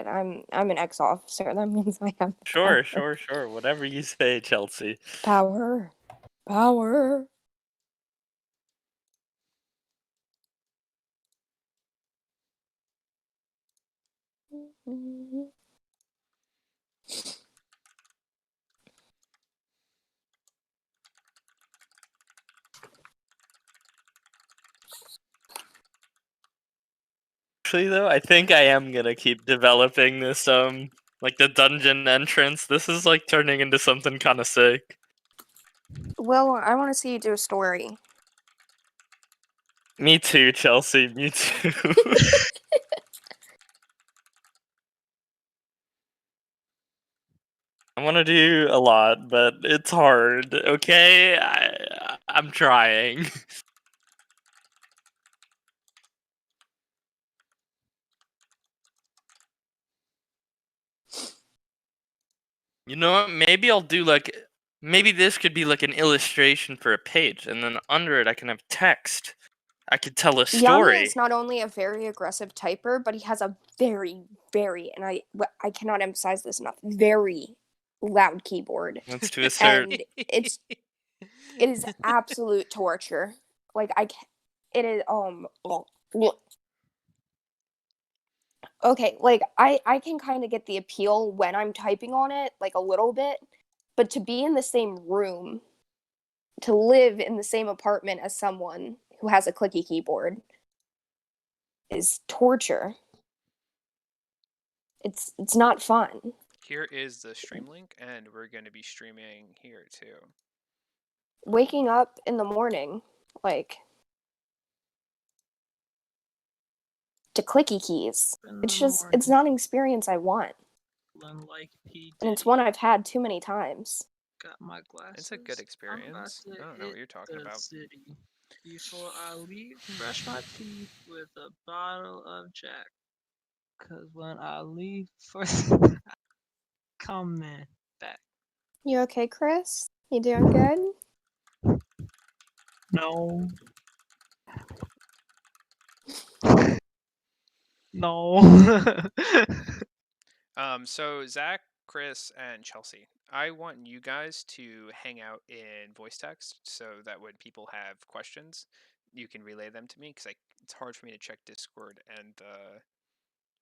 but I'm an ex-officer. That means I have Sure. Whatever you say, Chelsea. power. Power. Actually, though, I think I am gonna keep developing this like the dungeon entrance. This is like turning into something kind of sick. Well, I want to see you do a story. Me too, Chelsea. Me too. I want to do a lot, but it's hard. Okay, I'm trying. You know what? Maybe I'll do like maybe this could be like an illustration for a page, and then under it I can have text. I could tell a Yanni story. is not only a very aggressive typer, but he has a very, and I cannot emphasize this enough, very loud keyboard. That's to assert. And it is absolute torture. Like it is okay, like I can kind of get the appeal when I'm typing on it, like a little bit, but to be in the same room, to live in the same apartment as someone who has a clicky keyboard is torture. It's not fun. Here is the stream link, and we're going to be streaming here too. Waking up in the morning, like, to clicky keys. It's not an experience I want. Like and it's one I've had too many times. Got my glasses. It's a good experience. I don't know what you're talking about. City. Before I leave, brush my teeth with a bottle of Jack. Cause when I leave for coming back. You okay, Chris? You doing good? No. No. So Zach, Chris, and Chelsea, I want you guys to hang out in voice text so that when people have questions, you can relay them to me because it's hard for me to check Discord and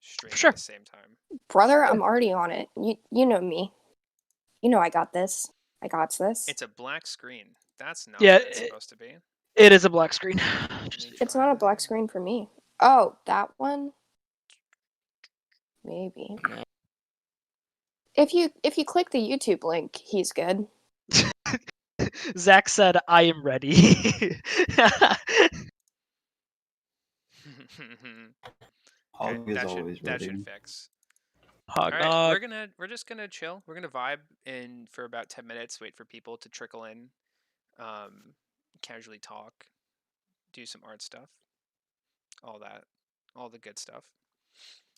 stream Sure. at the same time. Brother, I'm already on it. You know me. You know I got this. I got this. It's a black screen. That's not Yeah, what it's supposed to be. It is a black screen. It's not a black screen for me. Oh, that one? Maybe. If you click the YouTube link, he's good. Zach said, "I am ready." Hog is always that ready. should fix. Hog All dog. right, we're just gonna chill. We're gonna vibe in for about 10 minutes. Wait for people to trickle in, casually talk, do some art stuff, all the good stuff.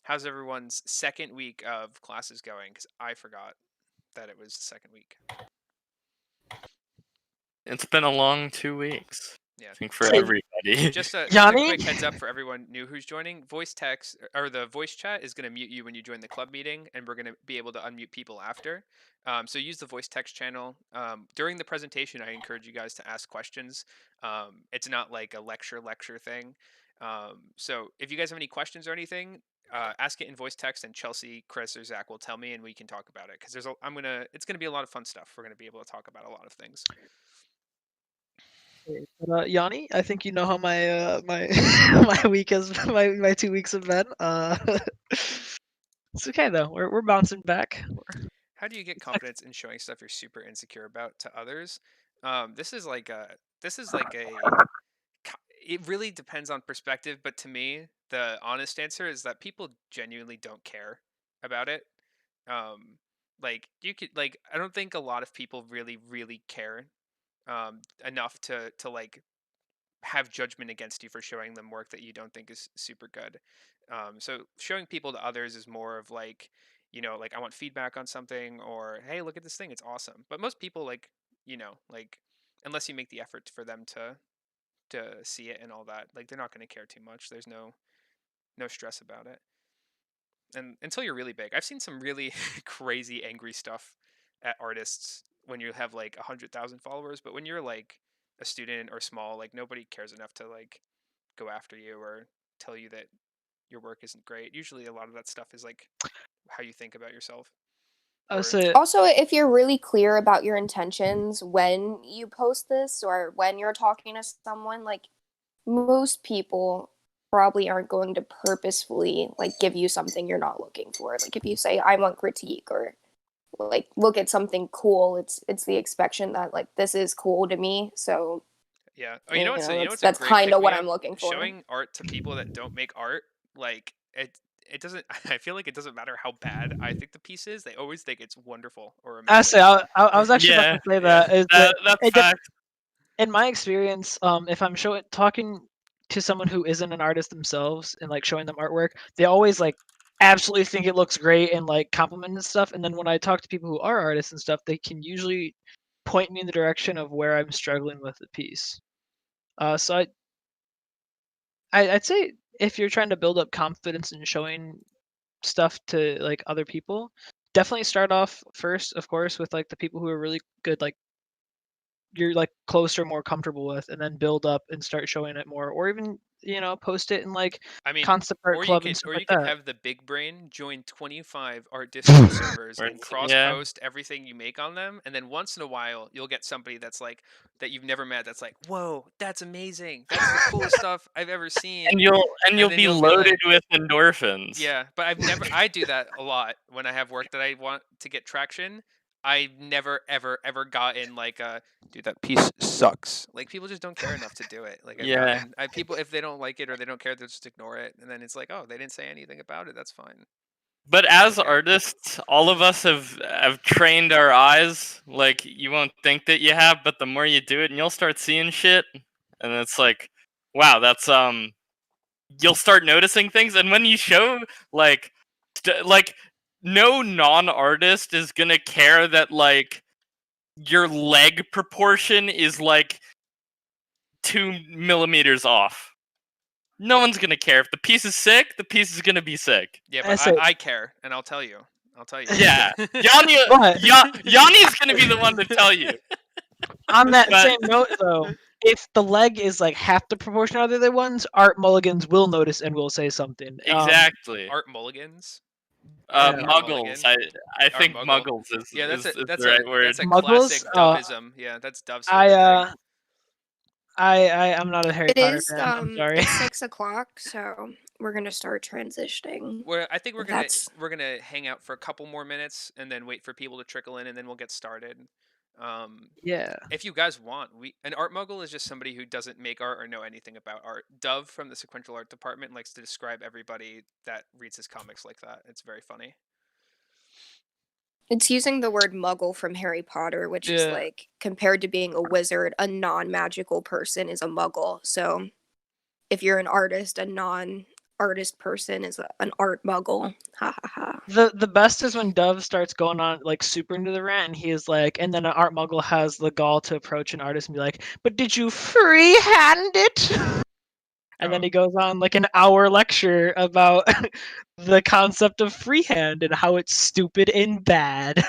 How's everyone's second week of classes going? Because I forgot that it was the second week. It's been a long 2 weeks. Yeah, I think for everybody. just a quick heads up for everyone new who's joining. Voice text or the voice chat is going to mute you when you join the club meeting, and we're going to be able to unmute people after. So use the voice text channel. During the presentation, I encourage you guys to ask questions. It's not like a lecture thing. So if you guys have any questions or anything, ask it in voice text, and Chelsea, Chris, or Zach will tell me, and we can talk about it. Because it's gonna be a lot of fun stuff. We're gonna be able to talk about a lot of things. Yanni, I think you know how my my week is. My 2 weeks have been. It's okay though. We're bouncing back. How do you get confidence in showing stuff you're super insecure about to others? This is like a. It really depends on perspective, but to me, the honest answer is that people genuinely don't care about it. Like you could like I don't think a lot of people really care enough to like have judgment against you for showing them work that you don't think is super good. So showing people to others is more of like, like I want feedback on something or hey, look at this thing, it's awesome. But most people like, like unless you make the effort for them to see it and all that, like they're not going to care too much. There's no stress about it. And until you're really big, I've seen some really crazy angry stuff at artists when you have like 100,000 followers. But when you're like a student or small, like nobody cares enough to like go after you or tell you that your work isn't great. Usually, a lot of that stuff is like how you think about yourself. Or So Also, if you're really clear about your intentions when you post this or when you're talking to someone, like most people probably aren't going to purposefully like give you something you're not looking for. Like if you say I want critique or like look at something cool, it's the expectation that like this is cool to me. So yeah. Oh, you know what's a that's great kind pick of me what up? I'm looking for. Showing art to people that don't make art, like it doesn't. I feel like it doesn't matter how bad I think the piece is. They always think it's wonderful or amazing. I was actually about Yeah, to say yeah. that is that that's it dep- fact. in my experience, if I'm talking to someone who isn't an artist themselves and like showing them artwork, they always like absolutely think it looks great and like compliment and stuff. And then when I talk to people who are artists and stuff, they can usually point me in the direction of where I'm struggling with the piece. So I'd say if you're trying to build up confidence in showing stuff to like other people, definitely start off first, of course, with like the people who are really good, like you're like closer, more comfortable with, and then build up and start showing it more, or even post it in like I mean, concept art club and stuff or like you could that. have the big brain join 25 art Discord servers Or and it's- cross yeah. post everything you make on them, and then once in a while you'll get somebody that's like that you've never met that's like, "Whoa, that's amazing! That's the coolest stuff I've ever seen." And you'll then be you'll be loaded like, with endorphins. yeah, but I've never. I do that a lot when I have work that I want to get traction. I've never, ever, ever gotten like a dude. That piece sucks. Like people just don't care enough to do it. Like I've Yeah. gotten, people if they don't like it or they don't care, they'll just ignore it. And then it's like, oh, they didn't say anything about it. That's fine. But as Okay. artists, all of us have trained our eyes. Like you won't think that you have, but the more you do it, and you'll start seeing shit, and it's like, wow, that's you'll start noticing things, and when you show like, like no non-artist is gonna care that like your leg proportion is like 2 millimeters off. No one's gonna care if the piece is sick. The piece is gonna be sick. Yeah, I but say, I care, and I'll tell you. I'll tell you. Yeah, Yanni, but Yanni's gonna be the one to tell you. on that But- same note, though, if the leg is like half the proportion of the other ones, art mulligans will notice and will say something. Exactly. Art mulligans. Yeah. Muggles. I think Muggle. muggles is Yeah, that's is a the right word. that's a Muggles? classic Doveism. Yeah, that's Dove's I favorite thing. I'm not a Harry It Potter is fan. I'm sorry. it's 6 o'clock, so we're gonna start transitioning. I think That's we're gonna hang out for a couple more minutes and then wait for people to trickle in, and then we'll get started. Yeah. If you guys want, an art muggle is just somebody who doesn't make art or know anything about art. Dove from the sequential art department likes to describe everybody that reads his comics like that. It's very funny. it's using the word muggle from Harry Potter, which is Yeah. like compared to being a wizard, a non-magical person is a muggle. So if you're an artist, a non-artist person is an art muggle. Ha ha ha. The best is when Dove starts going on like super into the rant, and he is like, and then an art muggle has the gall to approach an artist and be like, "But did you freehand it?" And then Oh. he goes on like an hour lecture about the concept of freehand and how it's stupid and bad.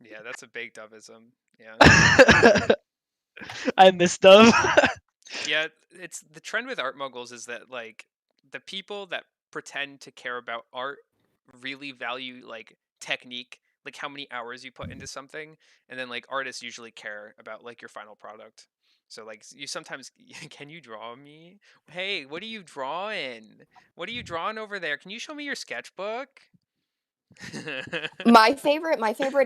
Yeah, that's a big Doveism. Yeah. I miss Dove. Yeah, it's the trend with art muggles is that like the people that pretend to care about art really value like technique, like how many hours you put into something, and then like artists usually care about like your final product. So like you sometimes can you draw me? Hey, what are you drawing? What are you drawing over there? Can you show me your sketchbook? My favorite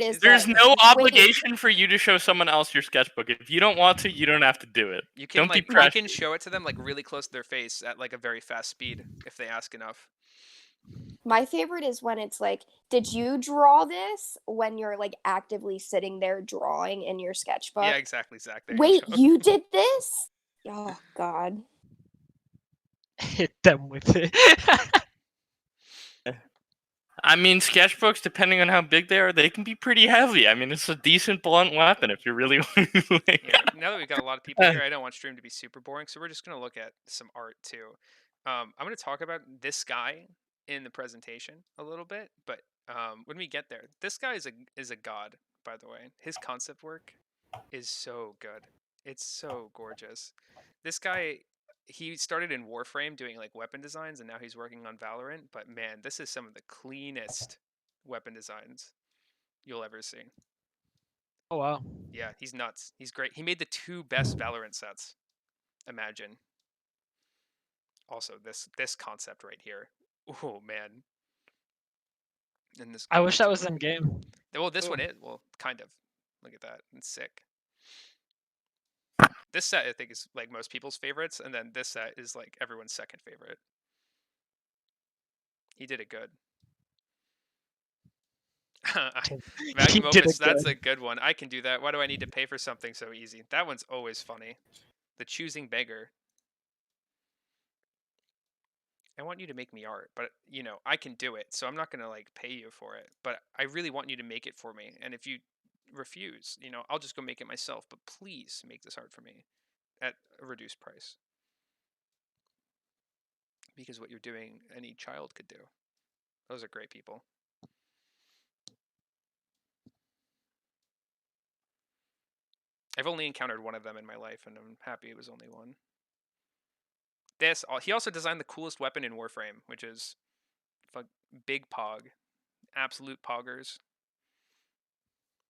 is There's that no wait, obligation for you to show someone else your sketchbook. If you don't want to, you don't have to do it. You can Don't be like you pressured. can show it to them like really close to their face at like a very fast speed if they ask enough. My favorite is when it's like, did you draw this? When you're like actively sitting there drawing in your sketchbook. Yeah, exactly, Zach. There Wait, you go. you did this? Oh God. Hit them with it. I mean, sketchbooks, depending on how big they are, they can be pretty heavy. I mean, it's a decent blunt weapon if you really want to. Yeah, now that we've got a lot of people here, I don't want stream to be super boring, so we're just gonna look at some art too. I'm gonna talk about this guy. in the presentation a little bit, but when we get there, this guy is a god, by the way. His concept work is so good. It's so gorgeous. This guy, he started in Warframe doing like weapon designs, and now he's working on Valorant. But man, this is some of the cleanest weapon designs you'll ever see. Oh wow. Yeah, he's nuts. He's great. He made the 2 best Valorant sets. Imagine. Also, this concept right here. Oh man. And this. I wish that too. was in game. Well, this Ooh. one is. Well, kind of. Look at that. It's sick. This set I think is like most people's favorites, and then this set is like everyone's second favorite. He did it good. Magnum that's a good one. I can do that. Why do I need to pay for something so easy? That one's always funny. The choosing beggar. I want you to make me art, but you know, I can do it, so I'm not gonna like pay you for it. But I really want you to make it for me. And if you refuse, you know, I'll just go make it myself. But please make this art for me at a reduced price. Because what you're doing, any child could do. Those are great people. I've only encountered one of them in my life, and I'm happy it was only one. He also designed the coolest weapon in Warframe, which is big pog. Absolute poggers.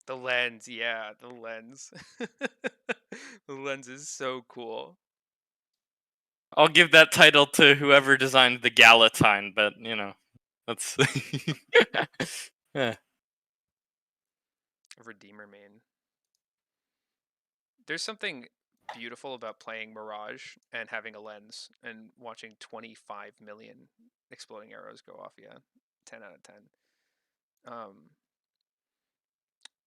The lens, yeah, the lens. The lens is so cool. I'll give that title to whoever designed the Galatine, but you know, that's yeah. Redeemer main. There's something beautiful about playing Mirage and having a lens and watching 25 million exploding arrows go off. Yeah, 10 out of 10.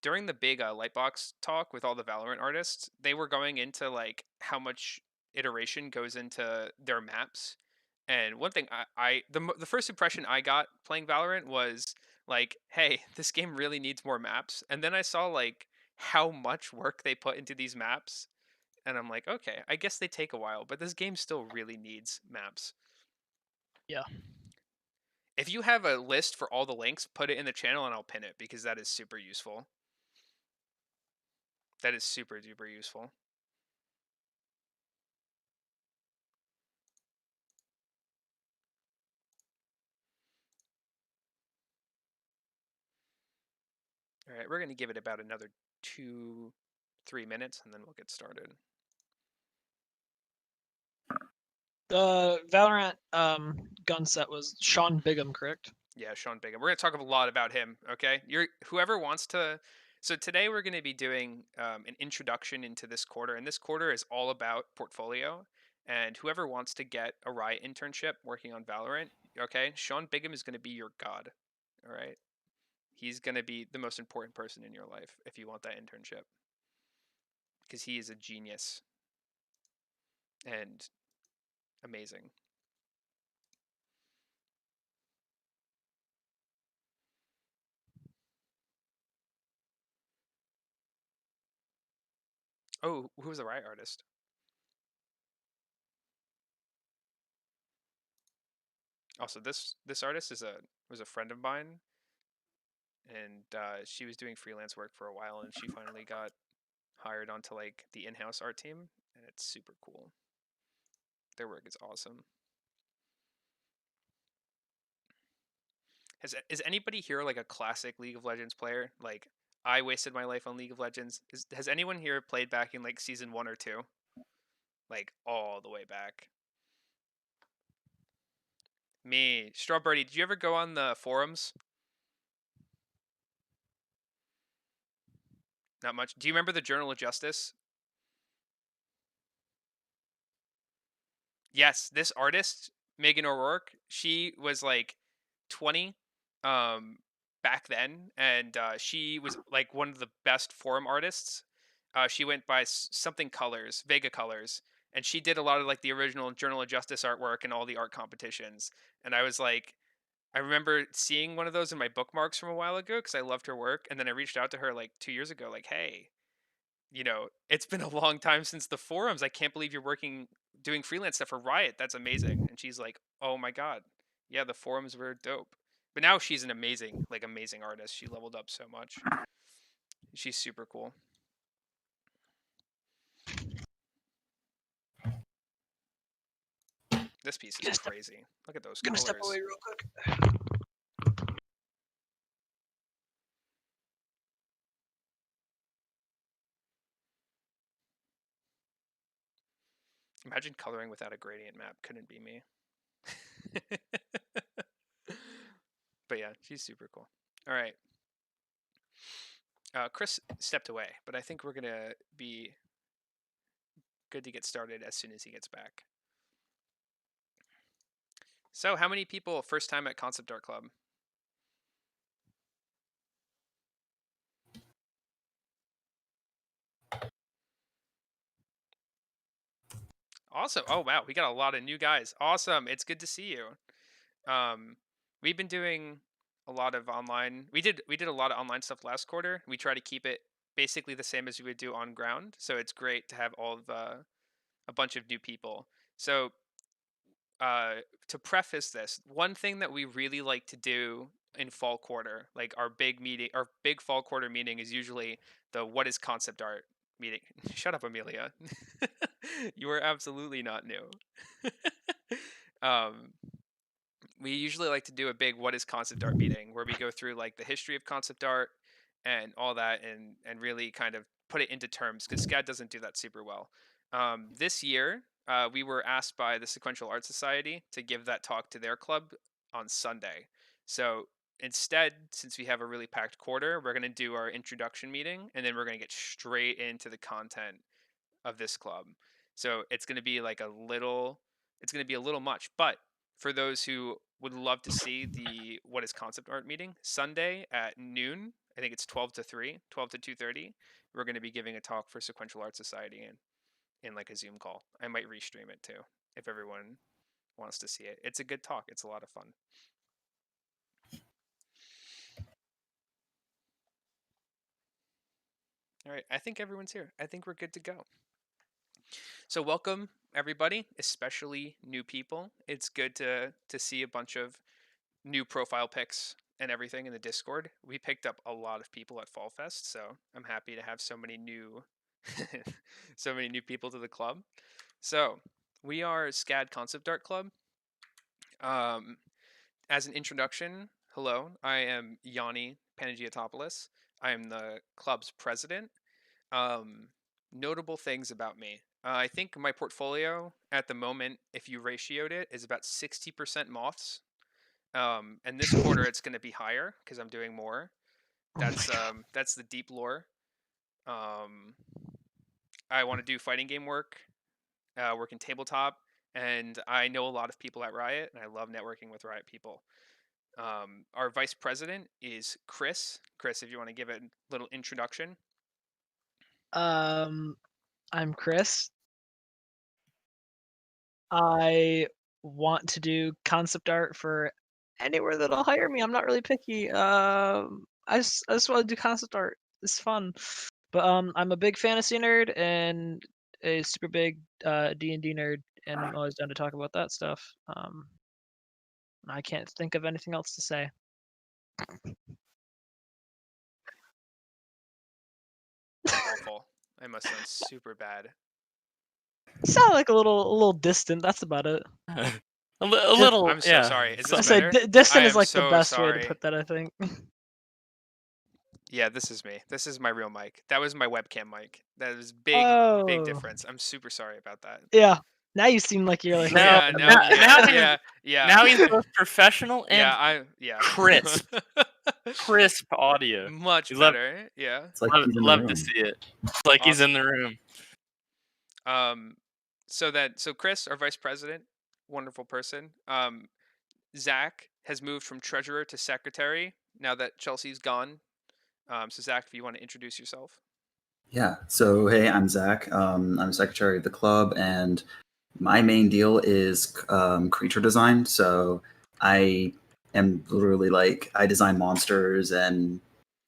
During the big Lightbox talk with all the Valorant artists, they were going into like how much iteration goes into their maps. And one thing the first impression I got playing Valorant was like, hey, this game really needs more maps. And then I saw like how much work they put into these maps, and I'm like, okay, I guess they take a while, but this game still really needs maps. Yeah. If you have a list for all the links, put it in the channel and I'll pin it, because that is super useful. That is super duper useful. All right, we're going to give it about another 2-3 minutes, and then we'll get started. The Valorant gun set was Sean Bigham, correct? Yeah, Sean Bigham. We're going to talk a lot about him, okay? Whoever wants to... So today we're going to be doing an introduction into this quarter, and this quarter is all about portfolio. And whoever wants to get a Riot internship working on Valorant, okay, Sean Bigham is going to be your god, all right? He's going to be the most important person in your life if you want that internship, because he is a genius and amazing. Oh, who was the Riot artist? Also, this artist was a friend of mine, and she was doing freelance work for a while, and she finally got hired onto like the in-house art team, and it's super cool. Their work is awesome. Is anybody here like a classic League of Legends player? Like, I wasted my life on League of Legends. Has anyone here played back in like season 1 or 2? Like all the way back. Me, Strawberry, did you ever go on the forums? Not much. Do you remember the Journal of Justice? Yes, this artist, Megan O'Rourke, she was like 20 back then, and she was like one of the best forum artists. She went by something Colors, Vega Colors, and she did a lot of like the original Journal of Justice artwork and all the art competitions. And I was like, I remember seeing one of those in my bookmarks from a while ago because I loved her work, and then I reached out to her like 2 years ago, like, hey, you know, it's been a long time since the forums. I can't believe you're doing freelance stuff for Riot. That's amazing. And she's like, oh my God, Yeah, the forums were dope. But now she's an amazing artist. She leveled up so much. She's super cool. This piece is crazy. Look at those colors. Step away real quick. Imagine coloring without a gradient map. Couldn't be me. But yeah, she's super cool. All right. Chris stepped away, but I think we're going to be good to get started as soon as he gets back. So how many people first time at Concept Art Club? Awesome. Oh, wow. We got a lot of new guys. Awesome. It's good to see you. We've been doing a lot of online. We did a lot of online stuff last quarter. We try to keep it basically the same as we would do on ground. So it's great to have all of a bunch of new people. So to preface this, one thing that we really like to do in fall quarter, like our big fall quarter meeting is usually the what is concept art meeting. Shut up, Amelia. You are absolutely not new. We usually like to do a big what is concept art meeting where we go through like the history of concept art and all that and really kind of put it into terms because SCAD doesn't do that super well. This year, we were asked by the Sequential Art Society to give that talk to their club on Sunday. So instead, since we have a really packed quarter, we're going to do our introduction meeting and then we're going to get straight into the content of this club. So it's going to be like it's going to be a little much, but for those who would love to see the what is concept art meeting, Sunday at noon, I think it's 12 to 2:30, we're going to be giving a talk for Sequential Art Society in like a Zoom call. I might restream it too if everyone wants to see it. It's a good talk. It's a lot of fun. All right, I think everyone's here. I think we're good to go. So welcome everybody, especially new people. It's good to see a bunch of new profile pics and everything in the Discord. We picked up a lot of people at Fall Fest, so I'm happy to have so many new people to the club. So we are SCAD Concept Art Club. As an introduction, hello, I am Yanni Panagiotopoulos. I am the club's president. Notable things about me. I think my portfolio at the moment, if you ratioed it, is about 60% moths. And this quarter it's going to be higher because I'm doing more. That's the deep lore. I want to do fighting game work, work in tabletop, and I know a lot of people at Riot, and I love networking with Riot people. Our vice president is Chris. Chris, if you want to give a little introduction. I'm Chris. I want to do concept art for anywhere that'll hire me. I'm not really picky. I just want to do concept art. It's fun. But I'm a big fantasy nerd and a super big D&D nerd, and I'm always down to talk about that stuff. I can't think of anything else to say. Awful. I must sound super bad. Sound like a little distant. That's about it. A little. I'm so yeah. sorry. Is I this say better? distant I is am like so the best way sorry. to put that, I think. Yeah, this is me. This is my real mic. That was my webcam mic. That is big Oh. difference. I'm super sorry about that. Yeah. Now you seem like you're like Yeah, Now he's both professional and yeah. crisp. Crisp audio. Much We love- better. Yeah. It's like he's in the Love to room. see it. It's like he's in the room. So Chris, our vice president, wonderful person. Zach has moved from treasurer to secretary now that Chelsea's gone. So Zach, if you want to introduce yourself. Yeah. So hey, I'm Zach. I'm secretary of the club, and my main deal is creature design. So I am literally like I design monsters, and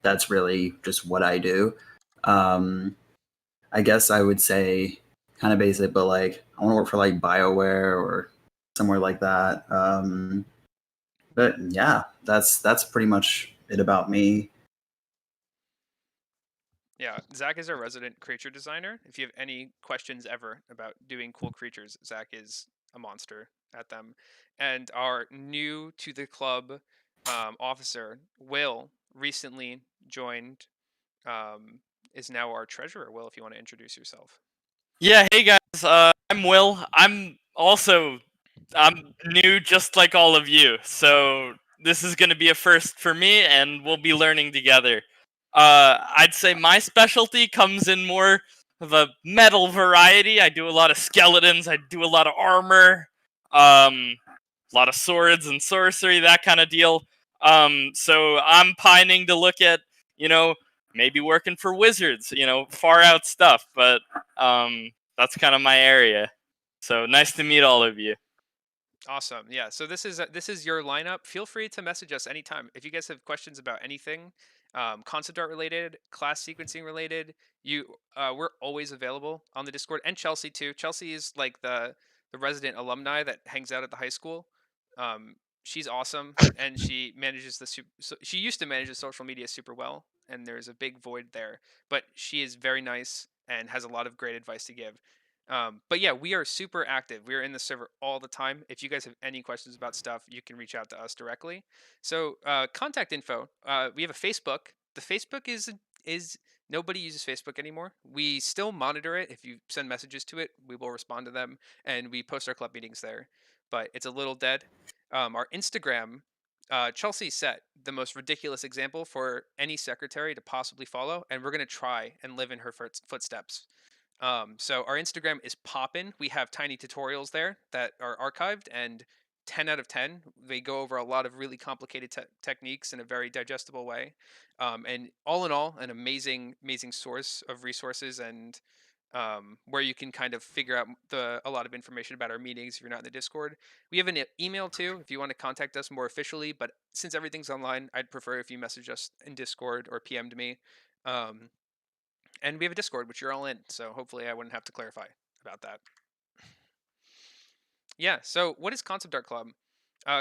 that's really just what I do. I guess I would say kind of basic, but like I want to work for like BioWare or somewhere like that. But yeah, that's pretty much it about me. Yeah, Zach is our resident creature designer. If you have any questions ever about doing cool creatures, Zach is a monster at them. And our new to the club officer, Will, recently joined, um, is now our treasurer. Will, if you want to introduce yourself. Yeah, hey guys, I'm Will. I'm new just like all of you, so this is gonna be a first for me, and we'll be learning together. I'd say my specialty comes in more of a metal variety. I do a lot of skeletons, I do a lot of armor, a lot of swords and sorcery, that kind of deal. So I'm pining to look at, maybe working for wizards, far out stuff, but that's kind of my area. So nice to meet all of you. Awesome. Yeah. So this is your lineup. Feel free to message us anytime if you guys have questions about anything, concept art related, class sequencing related. We're always available on the Discord, and Chelsea too. Chelsea is like the resident alumni that hangs out at the high school. Um, she's awesome, and she used to manage the social media super well, and there's a big void there. But she is very nice and has a lot of great advice to give. But yeah, we are super active. We are in the server all the time. If you guys have any questions about stuff, you can reach out to us directly. So contact info. We have a Facebook. The Facebook is nobody uses Facebook anymore. We still monitor it. If you send messages to it, we will respond to them, and we post our club meetings there. But it's a little dead. Our Instagram. Chelsea set the most ridiculous example for any secretary to possibly follow, and we're going to try and live in her footsteps. So our Instagram is poppin'. We have tiny tutorials there that are archived, and 10 out of 10, they go over a lot of really complicated techniques in a very digestible way. And all in all, an amazing source of resources, and where you can kind of figure out a lot of information about our meetings if you're not in the Discord. We have an email too if you want to contact us more officially, but since everything's online, I'd prefer if you message us in Discord or PM'd me. Um, and we have a Discord, which you're all in, so hopefully I wouldn't have to clarify about that. Yeah, so what is Concept Art Club?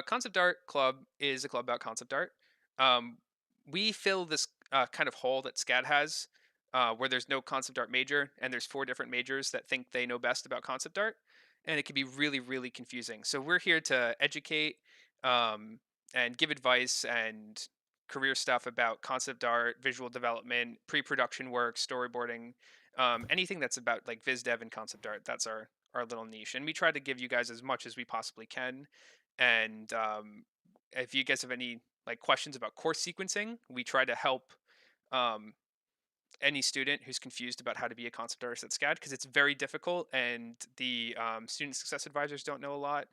Concept Art Club is a club about concept art. Um, we fill this kind of hole that SCAD has, where there's no concept art major, and there's 4 different majors that think they know best about concept art, and it can be really confusing. So we're here to educate, um, and give advice and career stuff about concept art, visual development, pre-production work, storyboarding, anything that's about like viz dev and concept art. That's our little niche, and we try to give you guys as much as we possibly can. And if you guys have any like questions about course sequencing, we try to help um, any student who's confused about how to be a concept artist at SCAD, because it's very difficult, and the student success advisors don't know a lot.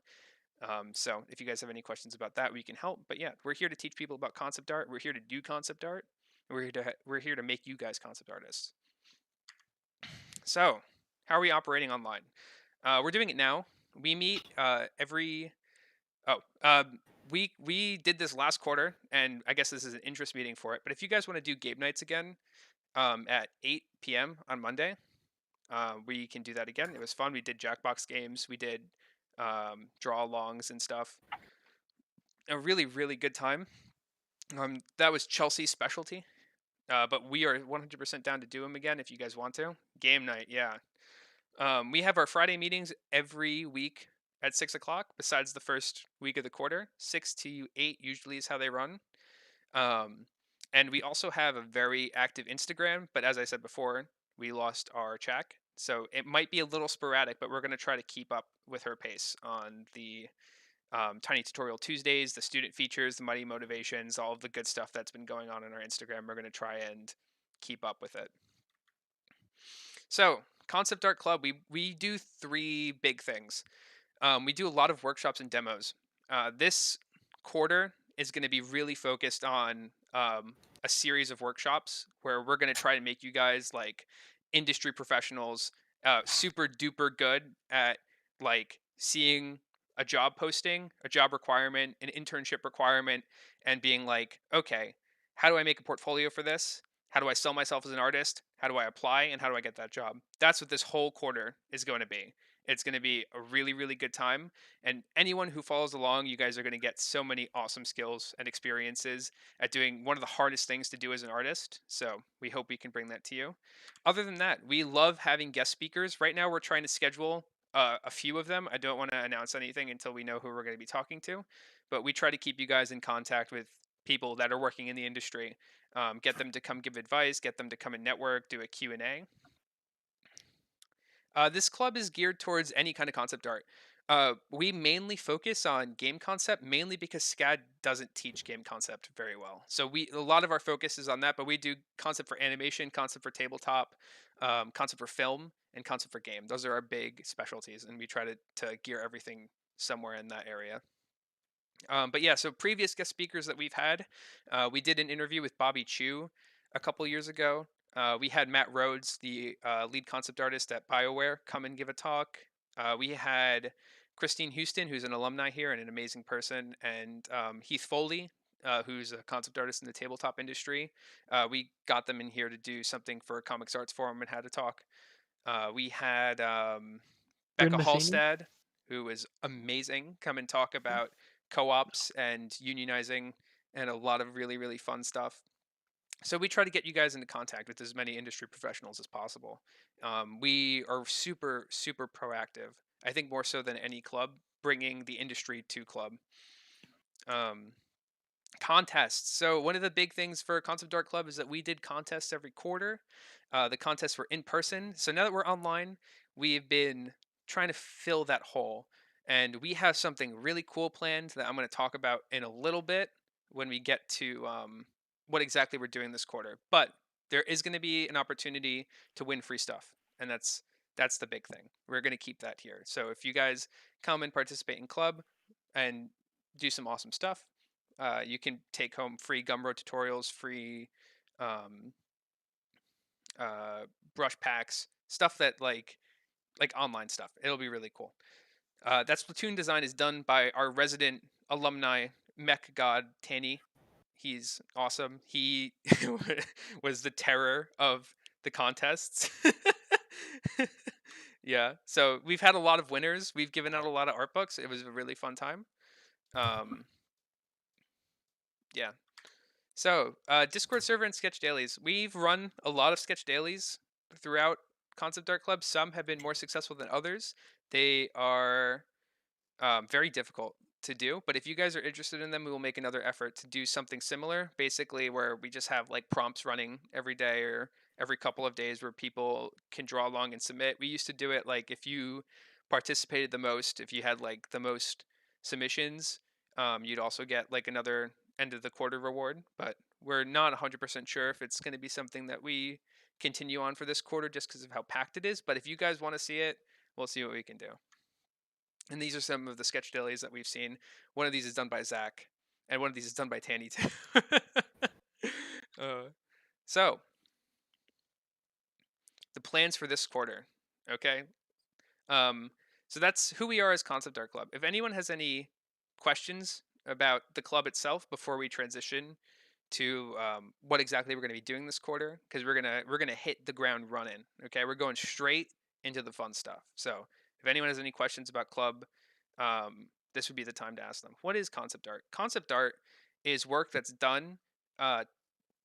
So if you guys have any questions about that, we can help. But yeah, we're here to teach people about concept art. We're here to do concept art. We're here to make you guys concept artists. So how are we operating online? We're doing it now. We meet every. Oh, we did this last quarter, and I guess this is an interest meeting for it. But if you guys want to do game nights again, at 8 p.m. on Monday, we can do that again. It was fun. We did Jackbox games. We did draw alongs and stuff. A really good time. That was Chelsea's specialty. But we are 100% down to do them again if you guys want to. Game night, yeah. We have our Friday meetings every week at 6 o'clock, besides the first week of the quarter. 6 to 8 usually is how they run. And we also have a very active Instagram, but as I said before, we lost our Chak. So it might be a little sporadic, but we're going to try to keep up with her pace on the Tiny Tutorial Tuesdays, the student features, the Mighty Motivations, all of the good stuff that's been going on our Instagram. We're going to try and keep up with it. So, Concept Art Club, we do 3 big things. We do a lot of workshops and demos. This quarter is going to be really focused on a series of workshops where we're going to try to make you guys like industry professionals, super duper good at like seeing a job posting, a job requirement, an internship requirement, and being like, okay, how do I make a portfolio for this? How do I sell myself as an artist? How do I apply? And how do I get that job? That's what this whole quarter is going to be. It's going to be a really, really good time. And anyone who follows along, you guys are going to get so many awesome skills and experiences at doing one of the hardest things to do as an artist. So we hope we can bring that to you. Other than that, we love having guest speakers. Right now, we're trying to schedule a few of them. I don't want to announce anything until we know who we're going to be talking to, but we try to keep you guys in contact with people that are working in the industry, get them to come give advice, get them to come and network, do a Q&A. This club is geared towards any kind of concept art. We mainly focus on game concept, mainly because SCAD doesn't teach game concept very well. So a lot of our focus is on that, but we do concept for animation, concept for tabletop, concept for film, and concept for game. Those are our big specialties, and we try to gear everything somewhere in that area. But yeah, so previous guest speakers that we've had, we did an interview with Bobby Chu a couple years ago. We had Matt Rhodes, the lead concept artist at BioWare, come and give a talk. We had Christine Houston, who's an alumni here and an amazing person, and Heath Foley, who's a concept artist in the tabletop industry. We got them in here to do something for Comics Arts Forum and had a talk. We had Becca Matheny? Hallstad, who was amazing, come and talk about co-ops and unionizing and a lot of really, really fun stuff. So we try to get you guys into contact with as many industry professionals as possible. We are super, super proactive. I think more so than any club, bringing the industry to club. Contests. So one of the big things for Concept Art Club is that we did contests every quarter. The contests were in person. So now that we're online, we've been trying to fill that hole. And we have something really cool planned that I'm going to talk about in a little bit when we get to what exactly we're doing this quarter. But there is going to be an opportunity to win free stuff. And that's the big thing. We're going to keep that here. So if you guys come and participate in club and do some awesome stuff, you can take home free Gumroad tutorials, free brush packs, stuff that like online stuff. It'll be really cool. That Splatoon design is done by our resident alumni mech god Tanny. He's awesome. He was the terror of the contests. Yeah, so we've had a lot of winners. We've given out a lot of art books. It was a really fun time. Yeah. So, Discord server and sketch dailies. We've run a lot of sketch dailies throughout Concept Art Club. Some have been more successful than others. They are very difficult to do, but if you guys are interested in them, we will make another effort to do something similar, basically where we just have like prompts running every day or every couple of days where people can draw along and submit. We used to do it like if you participated the most, if you had like the most submissions, you'd also get like another end of the quarter reward, but we're not 100% sure if it's going to be something that we continue on for this quarter just because of how packed it is. But if you guys want to see it, we'll see what we can do. And these are some of the sketch dailies that we've seen. One of these is done by Zach, and one of these is done by Tanny too. So, the plans for this quarter, okay? So that's who we are as Concept Art Club. If anyone has any questions about the club itself before we transition to what exactly we're going to be doing this quarter, because we're gonna hit the ground running. Okay, we're going straight into the fun stuff. So if anyone has any questions about club, this would be the time to ask them. What is concept art? Concept art is work that's done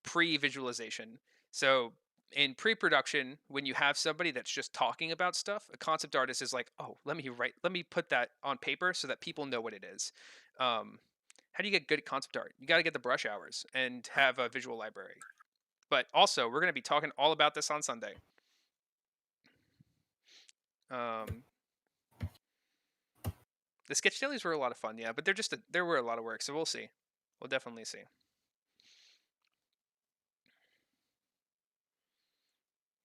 pre-visualization. So in pre-production, when you have somebody that's just talking about stuff, a concept artist is like, oh, let me put that on paper so that people know what it is. How do you get good at concept art? You got to get the brush hours and have a visual library. But also, we're going to be talking all about this on Sunday. The sketch dailies were a lot of fun, yeah, but there were a lot of work, so we'll see. We'll definitely see.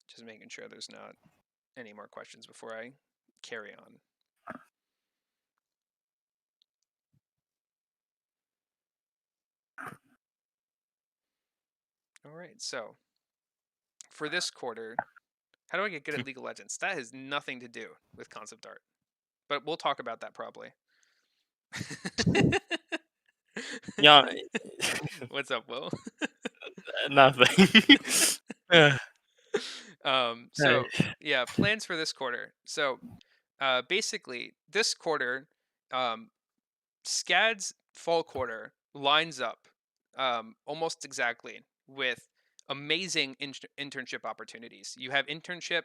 Just making sure there's not any more questions before I carry on. All right, so for this quarter, how do I get good at League of Legends? That has nothing to do with concept art, but we'll talk about that probably. Yeah. What's up, Will? Nothing. So yeah, plans for this quarter. So Basically, this quarter, SCAD's fall quarter lines up almost exactly with amazing internship opportunities. You have internships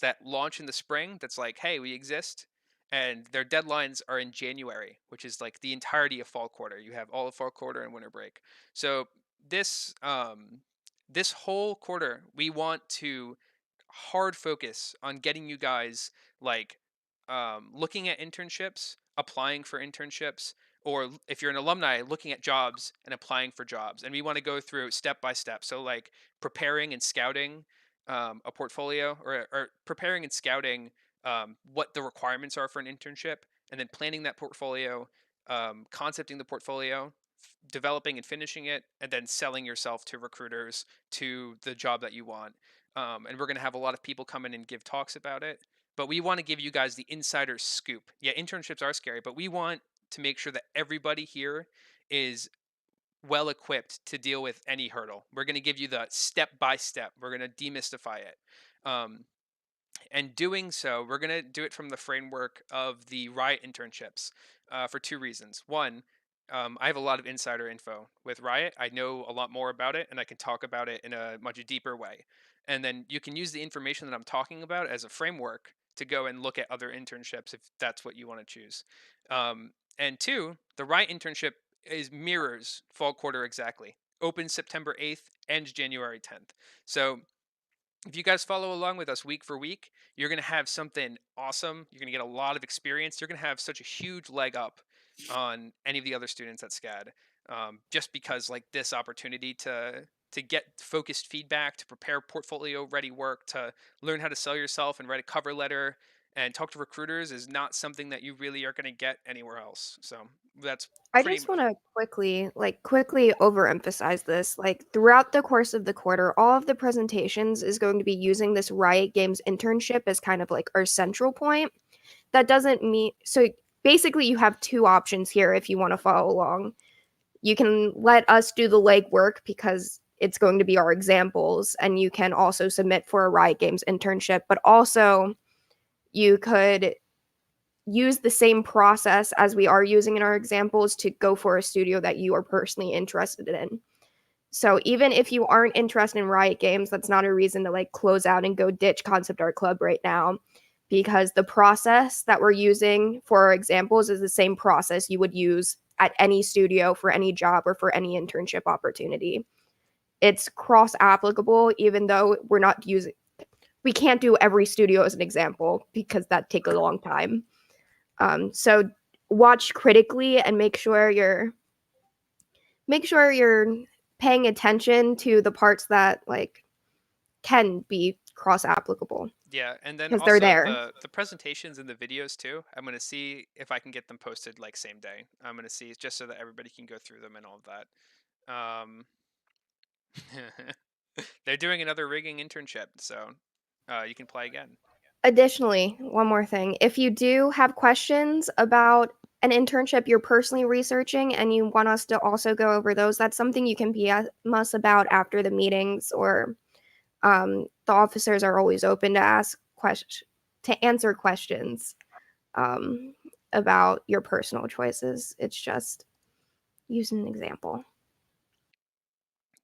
that launch in the spring that's like, hey, we exist. And their deadlines are in January, which is like the entirety of fall quarter. You have all of fall quarter and winter break. So this whole quarter, we want to hard focus on getting you guys like looking at internships, applying for internships, or if you're an alumni, looking at jobs and applying for jobs. And we want to go through step by step. So like preparing and scouting a portfolio, or preparing and scouting what the requirements are for an internship, and then planning that portfolio, concepting the portfolio, developing and finishing it, and then selling yourself to recruiters to the job that you want. And we're going to have a lot of people come in and give talks about it. But we want to give you guys the insider scoop. Yeah, internships are scary, but we want to make sure that everybody here is well equipped to deal with any hurdle. We're going to give you the step by step. We're going to demystify it. And doing so, we're going to do it from the framework of the Riot internships for two reasons. One, I have a lot of insider info with Riot. I know a lot more about it, and I can talk about it in a much deeper way. And then you can use the information that I'm talking about as a framework to go and look at other internships if that's what you want to choose. And two, the Riot internship mirrors fall quarter exactly. Opens September 8th, ends January 10th. So if you guys follow along with us week for week, you're going to have something awesome. You're going to get a lot of experience. You're going to have such a huge leg up on any of the other students at SCAD, just because like this opportunity to get focused feedback, to prepare portfolio ready work, to learn how to sell yourself and write a cover letter and talk to recruiters is not something that you really are going to get anywhere else. So that's I pretty just much. want to quickly overemphasize this. Like throughout the course of the quarter, all of the presentations is going to be using this Riot Games internship as kind of like our central point. That doesn't mean so basically you have two options here if you want to follow along. You can let us do the legwork because it's going to be our examples, and you can also submit for a Riot Games internship, but also you could use the same process as we are using in our examples to go for a studio that you are personally interested in. So even if you aren't interested in Riot Games, that's not a reason to like close out and go ditch Concept Art Club right now, because the process that we're using for our examples is the same process you would use at any studio for any job or for any internship opportunity. It's cross applicable, even though we can't do every studio as an example because that'd take a long time. So watch critically and make sure you're paying attention to the parts that like can be cross applicable Yeah, and then because they're also there. the presentations and the videos too. I'm gonna see if I can get them posted like same day. I'm gonna see just so that everybody can go through them and all of that. Um, they're doing another rigging internship, so you can apply again. Additionally, one more thing. If you do have questions about an internship you're personally researching and you want us to also go over those, that's something you can PM us about after the meetings, or the officers are always open to answer questions about your personal choices. It's just using an example.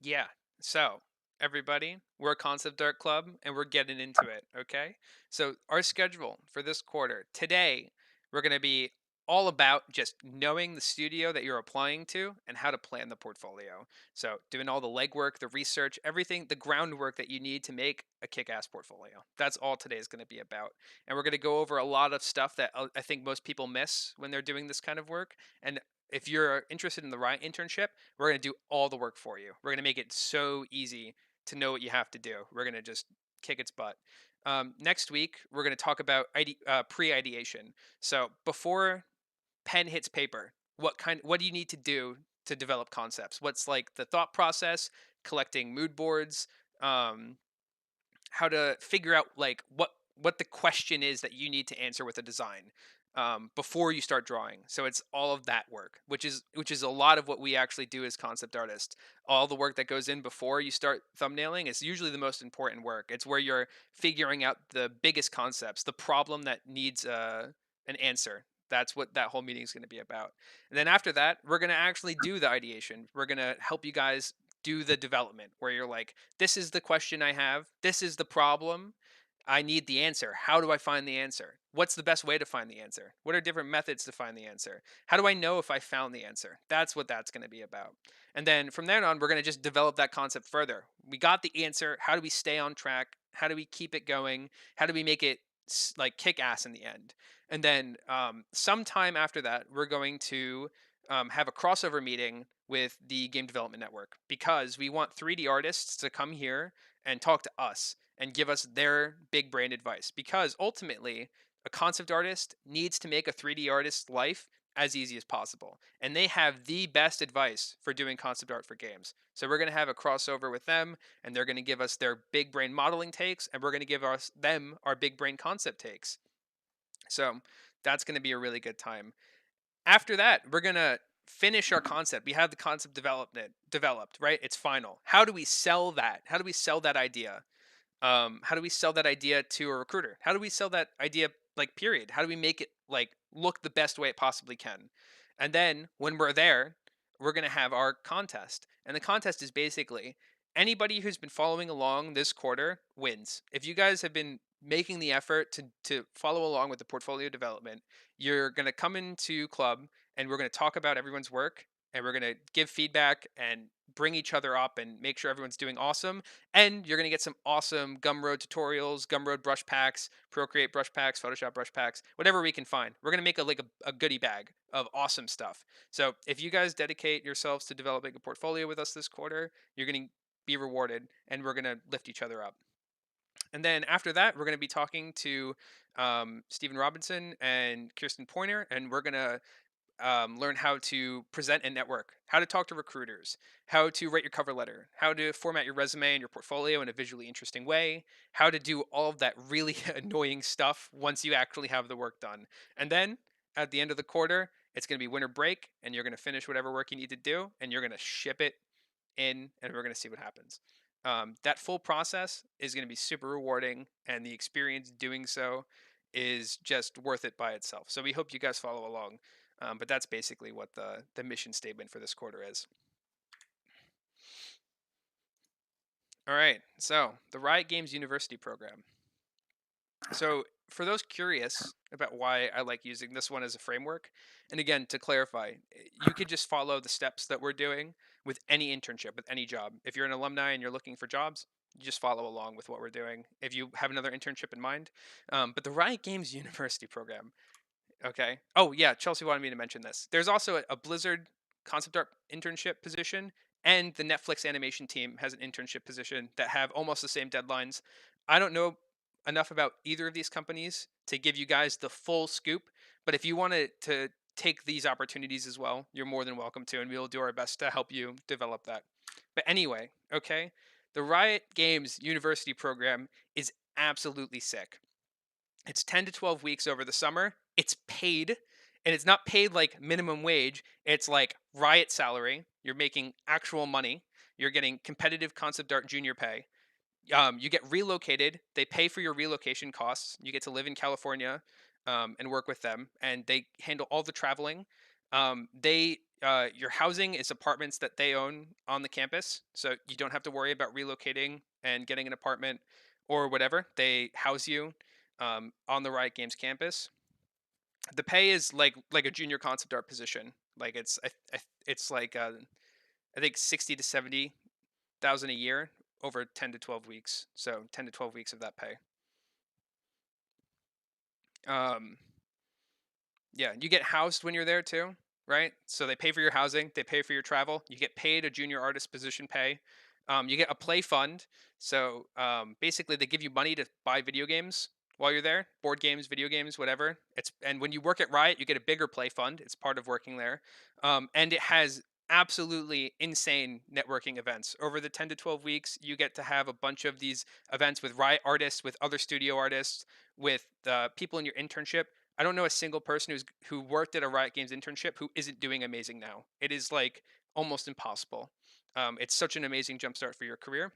Yeah. So, everybody, we're a Concept Art Club and we're getting into it, okay? So, our schedule for this quarter today, we're going to be all about just knowing the studio that you're applying to and how to plan the portfolio. So, doing all the legwork, the research, everything, the groundwork that you need to make a kick ass portfolio. That's all today is going to be about. And we're going to go over a lot of stuff that I think most people miss when they're doing this kind of work. And if you're interested in the Riot internship, we're going to do all the work for you. We're going to make it so easy to know what you have to do. We're going to just kick its butt. Next week, we're going to talk about pre-ideation. So before pen hits paper, what do you need to do to develop concepts? What's like the thought process, collecting mood boards, how to figure out like what the question is that you need to answer with a design. before you start drawing. So it's all of that work, which is a lot of what we actually do as concept artists. All the work that goes in before you start thumbnailing is usually the most important work. It's where you're figuring out the biggest concepts, the problem that needs an answer. That's what that whole meeting is going to be about. And then after that, we're going to actually do the ideation. We're going to help you guys do the development, where you're like, this is the question I have, this is the problem, I need the answer. How do I find the answer? What's the best way to find the answer? What are different methods to find the answer? How do I know if I found the answer? That's what that's going to be about. And then from there on, we're going to just develop that concept further. We got the answer. How do we stay on track? How do we keep it going? How do we make it like kick ass in the end? And then sometime after that, we're going to have a crossover meeting with the Game Development Network, because we want 3D artists to come here and talk to us and give us their big brain advice, because ultimately a concept artist needs to make a 3D artist's life as easy as possible, and they have the best advice for doing concept art for games. So we're going to have a crossover with them, and they're going to give us their big brain modeling takes, and we're going to give them our big brain concept takes. So that's going to be a really good time. After that, we're going to finish our concept. We have the concept developed, right? It's final. How do we sell that? How do we sell that idea? How do we sell that idea to a recruiter? How do we sell that idea, like, period? How do we make it like look the best way it possibly can? And then when we're there, we're going to have our contest. And the contest is basically anybody who's been following along this quarter wins. If you guys have been making the effort to follow along with the portfolio development, you're going to come into club and we're going to talk about everyone's work, and we're going to give feedback and bring each other up and make sure everyone's doing awesome. And you're going to get some awesome Gumroad tutorials, Gumroad brush packs, Procreate brush packs, Photoshop brush packs, whatever we can find. We're going to make a goodie bag of awesome stuff. So if you guys dedicate yourselves to developing a portfolio with us this quarter, you're going to be rewarded, and we're going to lift each other up. And then after that, we're going to be talking to Stephen Robinson and Kirsten Pointer, and we're going to learn how to present and network, how to talk to recruiters, how to write your cover letter, how to format your resume and your portfolio in a visually interesting way, how to do all of that really annoying stuff once you actually have the work done. And then at the end of the quarter, it's going to be winter break, and you're going to finish whatever work you need to do, and you're going to ship it in, and we're going to see what happens. That full process is going to be super rewarding, and the experience doing so is just worth it by itself. So we hope you guys follow along. But that's basically what the mission statement for this quarter is. All right, so the Riot Games University program. So for those curious about why I like using this one as a framework, and again, to clarify, you could just follow the steps that we're doing with any internship, with any job. If you're an alumni and you're looking for jobs, you just follow along with what we're doing if you have another internship in mind. But the Riot Games University program, okay. Oh yeah, Chelsea wanted me to mention this. There's also a Blizzard concept art internship position, and the Netflix animation team has an internship position that have almost the same deadlines. I don't know enough about either of these companies to give you guys the full scoop, but if you want to take these opportunities as well, you're more than welcome to, and we will do our best to help you develop that. But anyway, okay, the Riot Games University program is absolutely sick. It's 10 to 12 weeks over the summer. It's paid, and it's not paid like minimum wage. It's like Riot salary. You're making actual money. You're getting competitive concept art junior pay. You get relocated. They pay for your relocation costs. You get to live in California and work with them, and they handle all the traveling. Your housing is apartments that they own on the campus, so you don't have to worry about relocating and getting an apartment or whatever. They house you on the Riot Games campus. The pay is like a junior concept art position. Like it's like I think 60 to 70,000 a year over 10 to 12 weeks. So 10 to 12 weeks of that pay. Yeah, you get housed when you're there too, right? So they pay for your housing, they pay for your travel. You get paid a junior artist position pay. You get a play fund. So basically, they give you money to buy video games while you're there, board games, video games, whatever. And when you work at Riot, you get a bigger play fund. It's part of working there, and it has absolutely insane networking events over the 10 to 12 weeks. You get to have a bunch of these events with Riot artists, with other studio artists, with people in your internship. I don't know a single person who worked at a Riot Games internship who isn't doing amazing now. It is like almost impossible. It's such an amazing jumpstart for your career.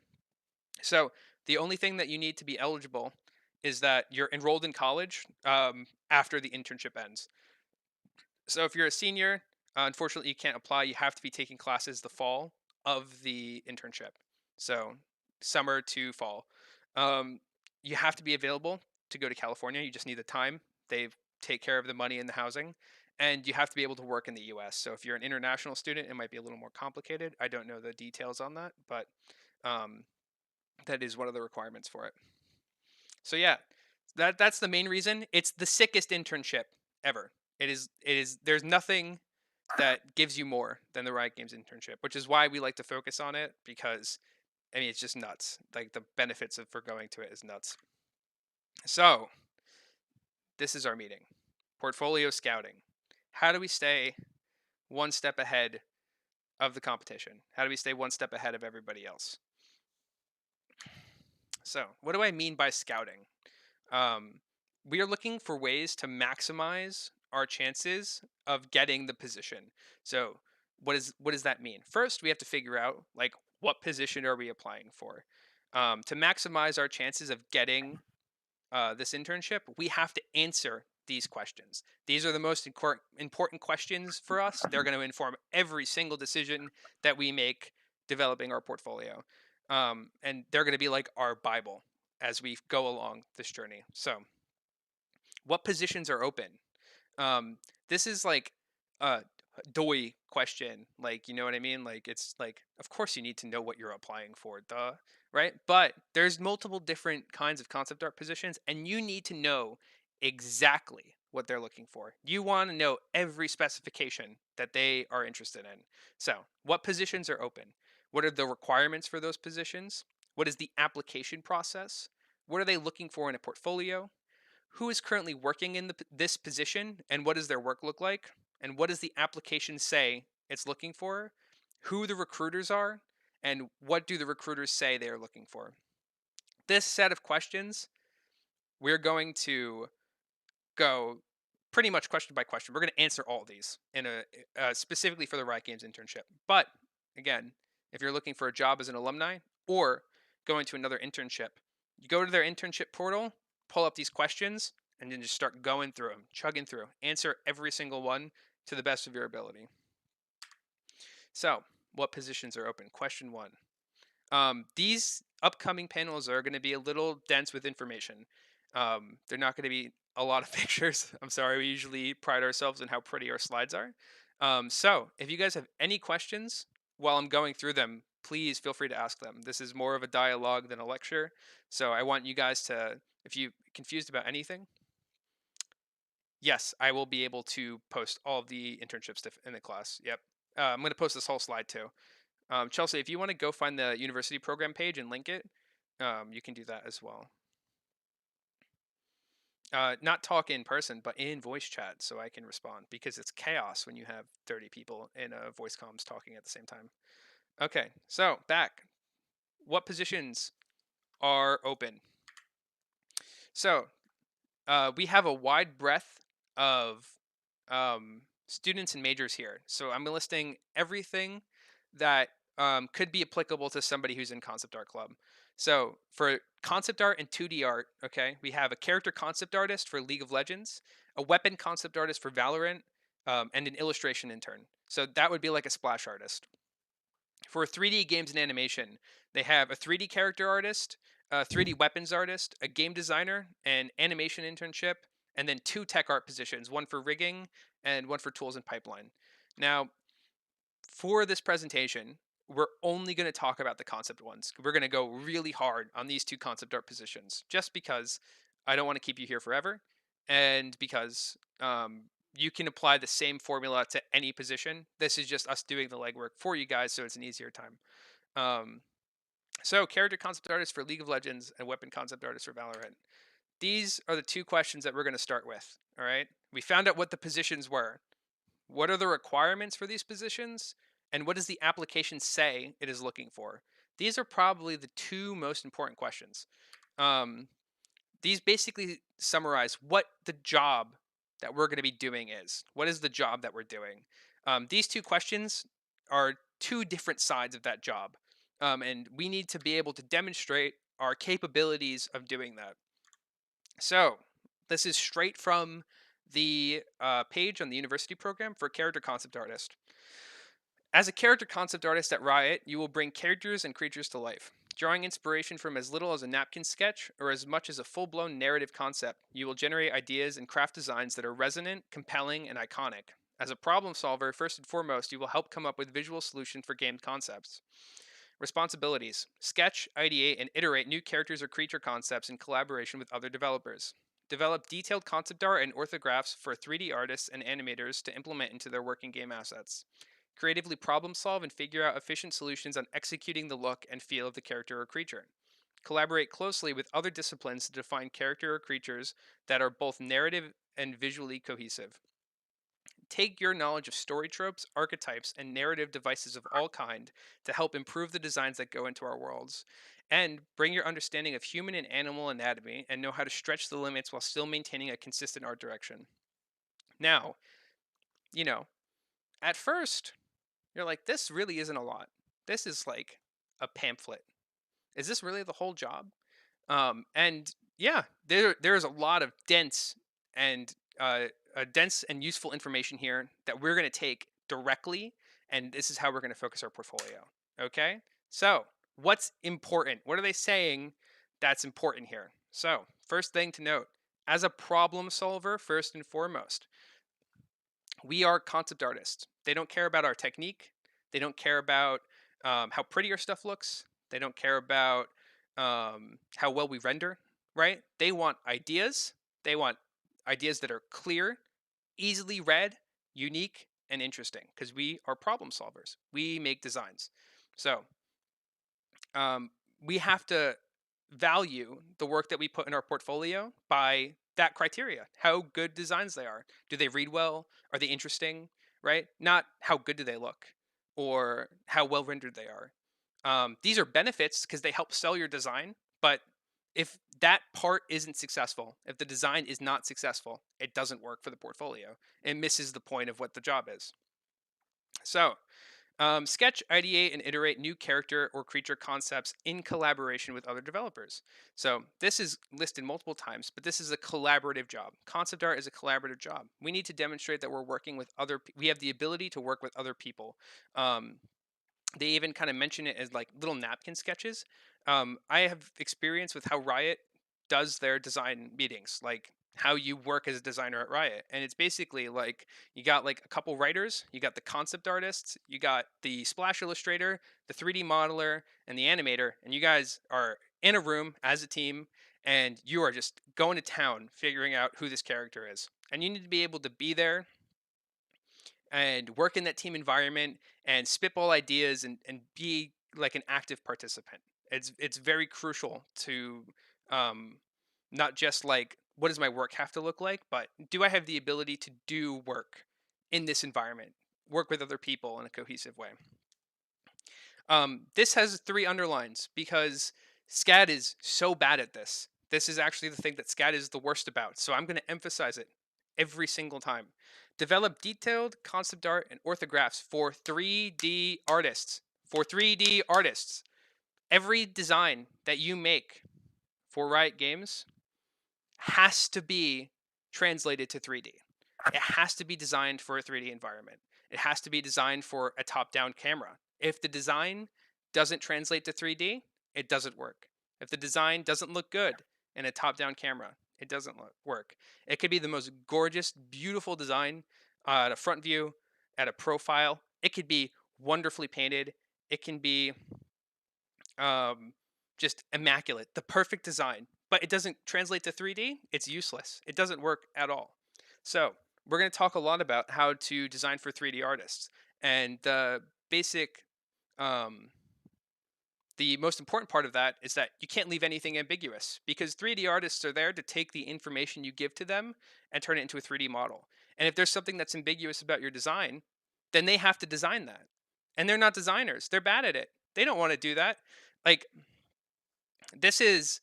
So the only thing that you need to be eligible is that you're enrolled in college after the internship ends. So if you're a senior, unfortunately you can't apply. You have to be taking classes the fall of the internship. So summer to fall. Um, you have to be available to go to California. You just need the time. They take care of the money and the housing. And you have to be able to work in the US. So if you're an international student, it might be a little more complicated. I don't know the details on that, but um, that is one of the requirements for it. So yeah, that's the main reason. It's the sickest internship ever. It is there's nothing that gives you more than the Riot Games internship, which is why we like to focus on it, because I mean it's just nuts. Like the benefits of for going to it is nuts. So, this is our meeting. Portfolio scouting. How do we stay one step ahead of the competition? How do we stay one step ahead of everybody else? So, what do I mean by scouting? We are looking for ways to maximize our chances of getting the position. So, what does that mean? First, we have to figure out like what position are we applying for. To maximize our chances of getting this internship, we have to answer these questions. These are the most important questions for us. They're going to inform every single decision that we make developing our portfolio. And they're going to be like our Bible as we go along this journey. So, what positions are open? This is like a doy question. Like, you know what I mean? Like, it's like, of course you need to know what you're applying for, duh, right? But there's multiple different kinds of concept art positions, and you need to know exactly what they're looking for. You want to know every specification that they are interested in. So, what positions are open? What are the requirements for those positions? What is the application process? What are they looking for in a portfolio? Who is currently working in this position, and what does their work look like? And what does the application say it's looking for? Who the recruiters are, and what do the recruiters say they are looking for? This set of questions, we're going to go pretty much question by question. We're going to answer all these in specifically for the Riot Games internship. But again, if you're looking for a job as an alumni or going to another internship, you go to their internship portal, pull up these questions, and then just start going through them, chugging through, answer every single one to the best of your ability. So, what positions are open? Question 1. These upcoming panels are going to be a little dense with information. They're not going to be a lot of pictures. I'm sorry, we usually pride ourselves in how pretty our slides are. So, if you guys have any questions while I'm going through them, please feel free to ask them. This is more of a dialogue than a lecture. So, I want you guys to, if you're confused about anything, yes, I will be able to post all of the internship stuff in the class. Yep. I'm going to post this whole slide too. Chelsea, if you want to go find the university program page and link it, you can do that as well. Not talk in person, but in voice chat so I can respond, because it's chaos when you have 30 people in a voice comms talking at the same time. Okay, so back. What positions are open? So we have a wide breadth of students and majors here. So I'm listing everything that could be applicable to somebody who's in concept art club. So for concept art and 2D art, okay, we have a character concept artist for League of Legends, a weapon concept artist for Valorant, and an illustration intern. So that would be like a splash artist. For 3D games and animation, they have a 3D character artist, a 3D weapons artist, a game designer, an animation internship, and then 2 tech art positions, one for rigging and one for tools and pipeline. Now, for this presentation, we're only going to talk about the concept ones. We're going to go really hard on these 2 concept art positions, just because I don't want to keep you here forever, and because you can apply the same formula to any position. This is just us doing the legwork for you guys, so it's an easier time. So character concept artist for League of Legends and weapon concept artist for Valorant. These are the 2 questions that we're going to start with. All right. We found out what the positions were. What are the requirements for these positions? And what does the application say it is looking for? These are probably the 2 most important questions. These basically summarize what the job that we're going to be doing is? What is the job that we're doing? These two questions are two different sides of that job. And we need to be able to demonstrate our capabilities of doing that. So this is straight from the page on the university program for character concept artist. As a character concept artist at Riot, you will bring characters and creatures to life. Drawing inspiration from as little as a napkin sketch or as much as a full-blown narrative concept, you will generate ideas and craft designs that are resonant, compelling, and iconic. As a problem solver, first and foremost, you will help come up with visual solutions for game concepts. Responsibilities: sketch, ideate, and iterate new characters or creature concepts in collaboration with other developers. Develop detailed concept art and orthographs for 3D artists and animators to implement into their working game assets. Creatively problem solve and figure out efficient solutions on executing the look and feel of the character or creature. Collaborate closely with other disciplines to define character or creatures that are both narrative and visually cohesive. Take your knowledge of story tropes, archetypes, and narrative devices of all kind to help improve the designs that go into our worlds. And bring your understanding of human and animal anatomy and know how to stretch the limits while still maintaining a consistent art direction. Now, you know, at first, you're like, this really isn't a lot. This is like a pamphlet. Is this really the whole job? And yeah, there's a lot of and dense and useful information here that we're going to take directly, and this is how we're going to focus our portfolio. Okay, so what's important? What are they saying that's important here? So first thing to note, as a problem solver, first and foremost, we are concept artists. They don't care about our technique. They don't care about how pretty our stuff looks. They don't care about how well we render, right? They want ideas. They want ideas that are clear, easily read, unique, and interesting, because we are problem solvers. We make designs. So we have to value the work that we put in our portfolio by that criteria: how good designs they are. Do they read well? Are they interesting? Right? Not how good do they look or how well rendered they are. These are benefits because they help sell your design, but if that part isn't successful, if the design is not successful, it doesn't work for the portfolio. It misses the point of what the job is. So sketch, ideate, and iterate new character or creature concepts in collaboration with other developers. So this is listed multiple times, but this is a collaborative job. Concept art is a collaborative job. We need to demonstrate that we're working with we have the ability to work with other people. They even kind of mention it as like little napkin sketches. I have experience with how Riot does their design meetings, like how you work as a designer at Riot. And it's basically like you got like a couple writers, you got the concept artists, you got the splash illustrator, the 3D modeler, and the animator, and you guys are in a room as a team and you are just going to town figuring out who this character is. And you need to be able to be there and work in that team environment and spitball ideas and be like an active participant. It's very crucial to not just like what does my work have to look like, but do I have the ability to do work in this environment, work with other people in a cohesive way. This has 3 underlines because SCAD is so bad at this. This is actually the thing that SCAD is the worst about, so I'm going to emphasize it every single time. Develop detailed concept art and orthographs for 3D artists. For 3D artists. Every design that you make for Riot Games has to be translated to 3D. It has to be designed for a 3D environment. It has to be designed for a top-down camera. If the design doesn't translate to 3D, it doesn't work. If the design doesn't look good in a top-down camera, it doesn't work. It could be the most gorgeous, beautiful design at a front view, at a profile. It could be wonderfully painted. It can be just immaculate, the perfect design, but it doesn't translate to 3D. It's useless. It doesn't work at all. So we're going to talk a lot about how to design for 3D artists, and the basic the most important part of that is that you can't leave anything ambiguous, because 3D artists are there to take the information you give to them and turn it into a 3D model. And if there's something that's ambiguous about your design, then they have to design that. And they're not designers. They're bad at it. They don't want to do that. Like, this is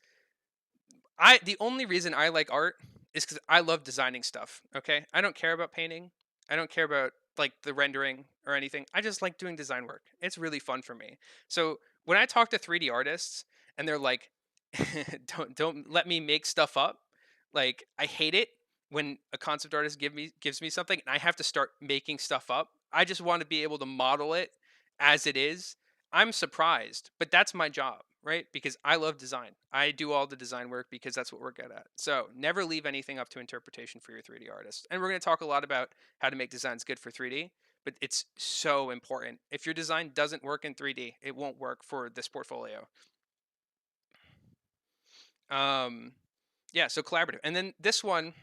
the only reason I like art is because I love designing stuff. Okay, I don't care about painting. I don't care about like the rendering or anything. I just like doing design work. It's really fun for me. So when I talk to 3D artists and they're like, don't let me make stuff up. Like I hate it when a concept artist gives me something and I have to start making stuff up. I just want to be able to model it as it is. I'm surprised, but that's my job, right? Because I love design. I do all the design work because that's what we're good at. So never leave anything up to interpretation for your 3D artist. And we're going to talk a lot about how to make designs good for 3D, but it's so important. If your design doesn't work in 3D, it won't work for this portfolio. Yeah, so collaborative. And then this one,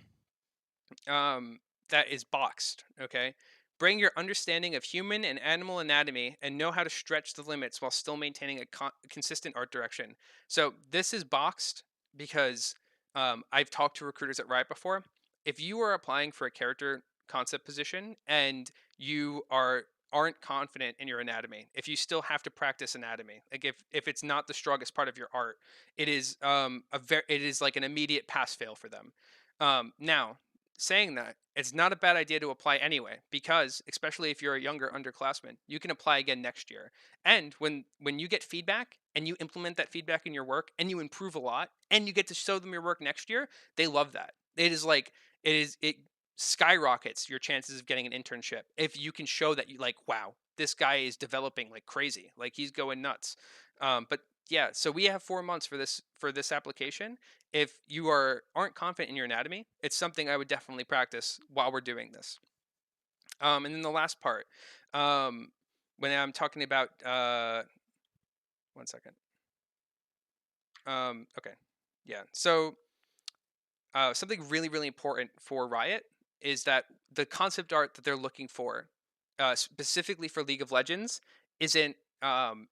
that is boxed. Okay, bring your understanding of human and animal anatomy and know how to stretch the limits while still maintaining a consistent art direction. So this is boxed because I've talked to recruiters at Riot before. If you are applying for a character concept position and you aren't confident in your anatomy, if you still have to practice anatomy, like if it's not the strongest part of your art, it is it is like an immediate pass fail for them. Now, saying that, it's not a bad idea to apply anyway, because especially if you're a younger underclassman, you can apply again next year. And when you get feedback and you implement that feedback in your work and you improve a lot and you get to show them your work next year, they love that. It skyrockets your chances of getting an internship if you can show that you like, wow, this guy is developing like crazy, like he's going nuts. But yeah, so we have 4 months for this application. If you aren't confident in your anatomy, it's something I would definitely practice while we're doing this. And then the last part, when I'm talking about, 1 second. Okay, yeah. So something really, really important for Riot is that the concept art that they're looking for, specifically for League of Legends, isn't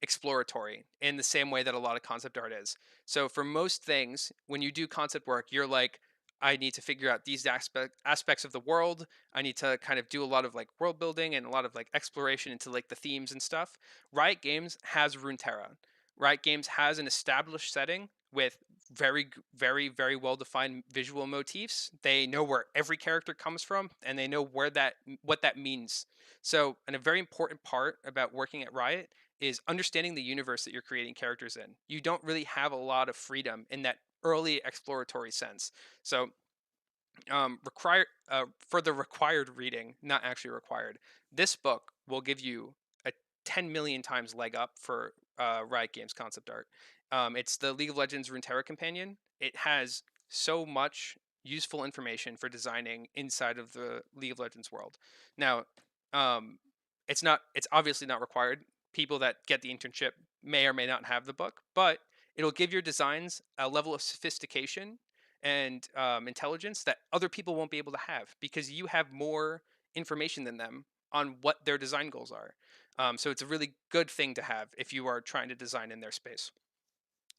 exploratory in the same way that a lot of concept art is. So for most things, when you do concept work, you're like, I need to figure out these aspects of the world. I need to kind of do a lot of like world building and a lot of like exploration into like the themes and stuff. Riot Games has Runeterra. Riot Games has an established setting with very, very well defined visual motifs. They know where every character comes from and they know what that means. So, and a very important part about working at Riot is understanding the universe that you're creating characters in. You don't really have a lot of freedom in that early exploratory sense. So, for the required reading, not actually required, this book will give you a 10 million times leg up for Riot Games concept art. It's the League of Legends Runeterra Companion. It has so much useful information for designing inside of the League of Legends world. Now, um, it's obviously not required. People that get the internship may or may not have the book, but it'll give your designs a level of sophistication and intelligence that other people won't be able to have because you have more information than them on what their design goals are. So it's a really good thing to have if you are trying to design in their space.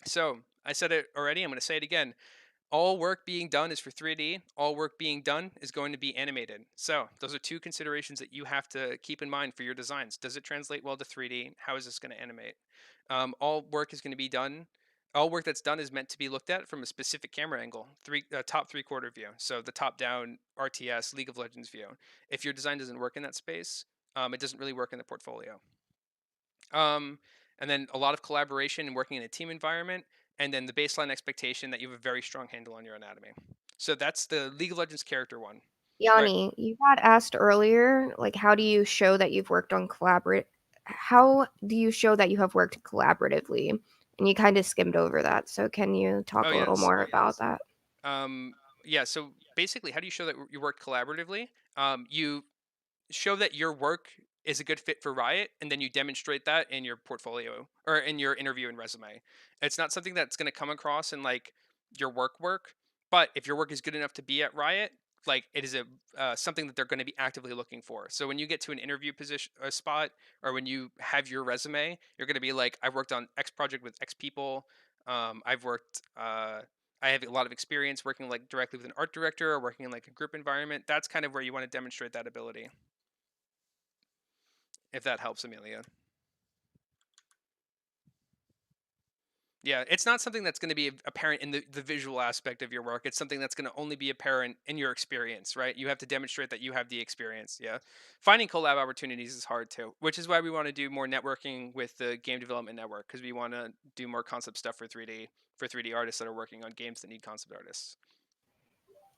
So I said it already. I'm going to say it again. All work being done is for 3D. All work being done is going to be animated. So those are two considerations that you have to keep in mind for your designs. Does it translate well to 3D? How is this going to animate? All work is going to be done. All work that's done is meant to be looked at from a specific camera angle, top three-quarter view. So the top-down RTS League of Legends view. If your design doesn't work in that space, it doesn't really work in the portfolio. And then a lot of collaboration and working in a team environment, and then the baseline expectation that you have a very strong handle on your anatomy. So that's the League of Legends character one. Yanni, you got asked earlier, like, how do you show that you've worked on how do you show that you have worked collaboratively? And you kind of skimmed over that. So can you talk a little more about that? Yeah, so basically, how do you show that you work collaboratively? You show that your work is a good fit for Riot, and then you demonstrate that in your portfolio or in your interview and resume. It's not something that's going to come across in like your work, but if your work is good enough to be at Riot, like it is something that they're going to be actively looking for. So when you get to an interview position, a spot, or when you have your resume, you're going to be like, I've worked on X project with X people. I've worked. I have a lot of experience working like directly with an art director or working in like a group environment. That's kind of where you want to demonstrate that ability. If that helps, Amelia. Yeah, it's not something that's going to be apparent in the visual aspect of your work. It's something that's going to only be apparent in your experience, right? You have to demonstrate that you have the experience. Yeah. Finding collab opportunities is hard too, which is why we want to do more networking with the Game Development Network, because we want to do more concept stuff for 3D artists that are working on games that need concept artists.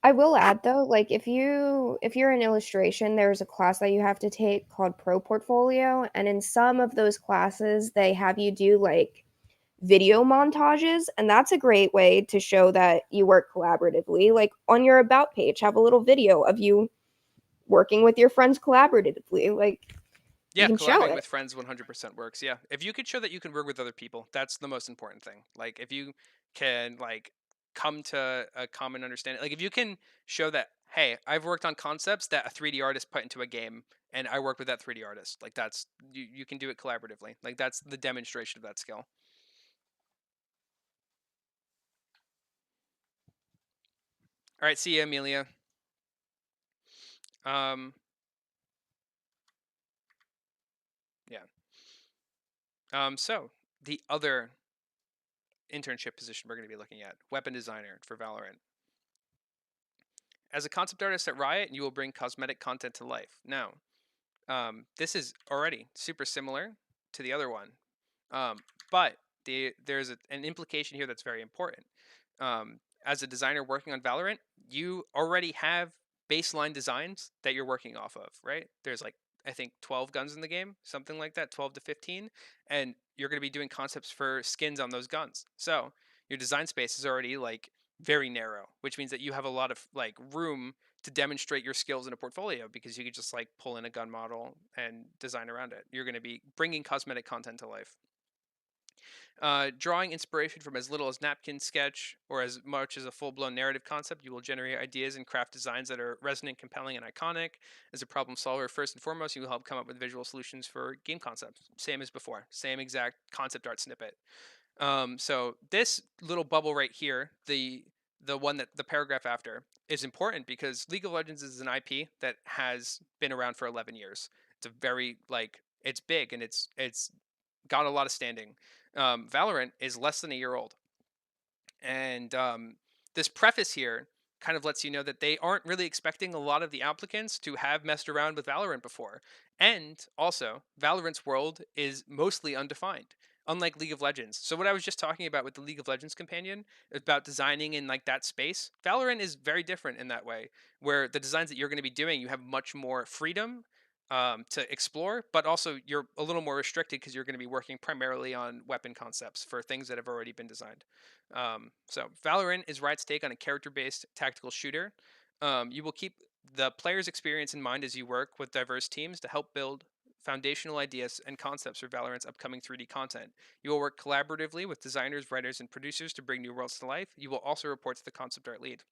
I will add though, like if you're in illustration, there's a class that you have to take called Pro Portfolio, and in some of those classes they have you do like video montages, and that's a great way to show that you work collaboratively. Like on your about page, have a little video of you working with your friends collaboratively. Like you Yeah, can show collaborating it. with friends 100% works. Yeah. If you could show that you can work with other people, that's the most important thing. Like if you can like come to a common understanding, like if you can show that, hey, I've worked on concepts that a 3D artist put into a game and I work with that 3D artist. Like that's you can do it collaboratively. Like that's the demonstration of that skill. All right, see you, Amelia. Yeah. So the other internship position we're going to be looking at, weapon designer for Valorant. As a concept artist at Riot, you will bring cosmetic content to life. Now, this is already super similar to the other one, but there's an implication here that's very important. As a designer working on Valorant, you already have baseline designs that you're working off of, right? There's like, I think 12 guns in the game, something like that, 12 to 15, and you're going to be doing concepts for skins on those guns. So your design space is already like very narrow, which means that you have a lot of like room to demonstrate your skills in a portfolio, because you could just like pull in a gun model and design around it. You're going to be bringing cosmetic content to life. Drawing inspiration from as little as napkin sketch or as much as a full-blown narrative concept, you will generate ideas and craft designs that are resonant, compelling, and iconic. As a problem solver, first and foremost, you will help come up with visual solutions for game concepts. Same as before, same exact concept art snippet. So this little bubble right here, the one that the paragraph after, is important because League of Legends is an IP that has been around for 11 years. It's a very like it's big and it's got a lot of standing. Valorant is less than a year old, and this preface here kind of lets you know that they aren't really expecting a lot of the applicants to have messed around with Valorant before. And also, Valorant's world is mostly undefined, unlike League of Legends. So what I was just talking about with the League of Legends companion, about designing in like that space, Valorant is very different in that way, where the designs that you're going to be doing, you have much more freedom to explore, but also you're a little more restricted because you're going to be working primarily on weapon concepts for things that have already been designed. So Valorant is Riot's take on a character-based tactical shooter. You will keep the player's experience in mind as you work with diverse teams to help build foundational ideas and concepts for Valorant's upcoming 3D content. You will work collaboratively with designers, writers, and producers to bring new worlds to life. You will also report to the concept art lead.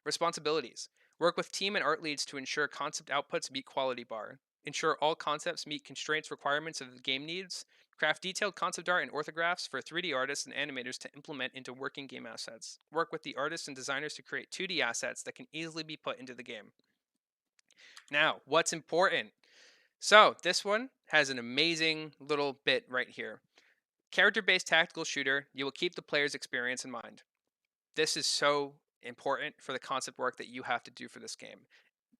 Responsibilities. Work with team and art leads to ensure concept outputs meet quality bar. Ensure all concepts meet constraints requirements of the game needs. Craft detailed concept art and orthographs for 3D artists and animators to implement into working game assets. Work with the artists and designers to create 2D assets that can easily be put into the game. Now, what's important? So, this one has an amazing little bit right here. Character-based tactical shooter, you will keep the player's experience in mind. This is so important for the concept work that you have to do for this game.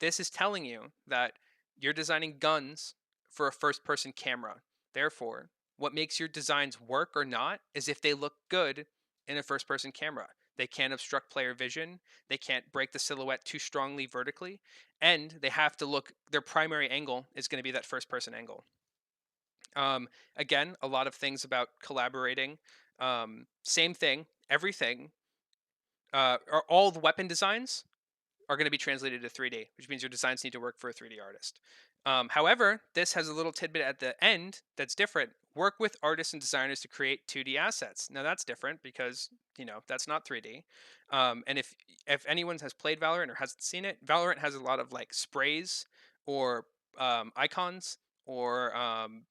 This is telling you that you're designing guns for a first person camera. Therefore, what makes your designs work or not is if they look good in a first person camera. They can't obstruct player vision, they can't break the silhouette too strongly vertically, and they have to look, their primary angle is going to be that first person angle. Again, a lot of things about collaborating. Same thing, everything all the weapon designs are going to be translated to 3D, which means your designs need to work for a 3D artist. However, this has a little tidbit at the end that's different. Work with artists and designers to create 2D assets. Now that's different because that's not 3D. And if anyone has played Valorant or hasn't seen it, Valorant has a lot of like sprays or icons or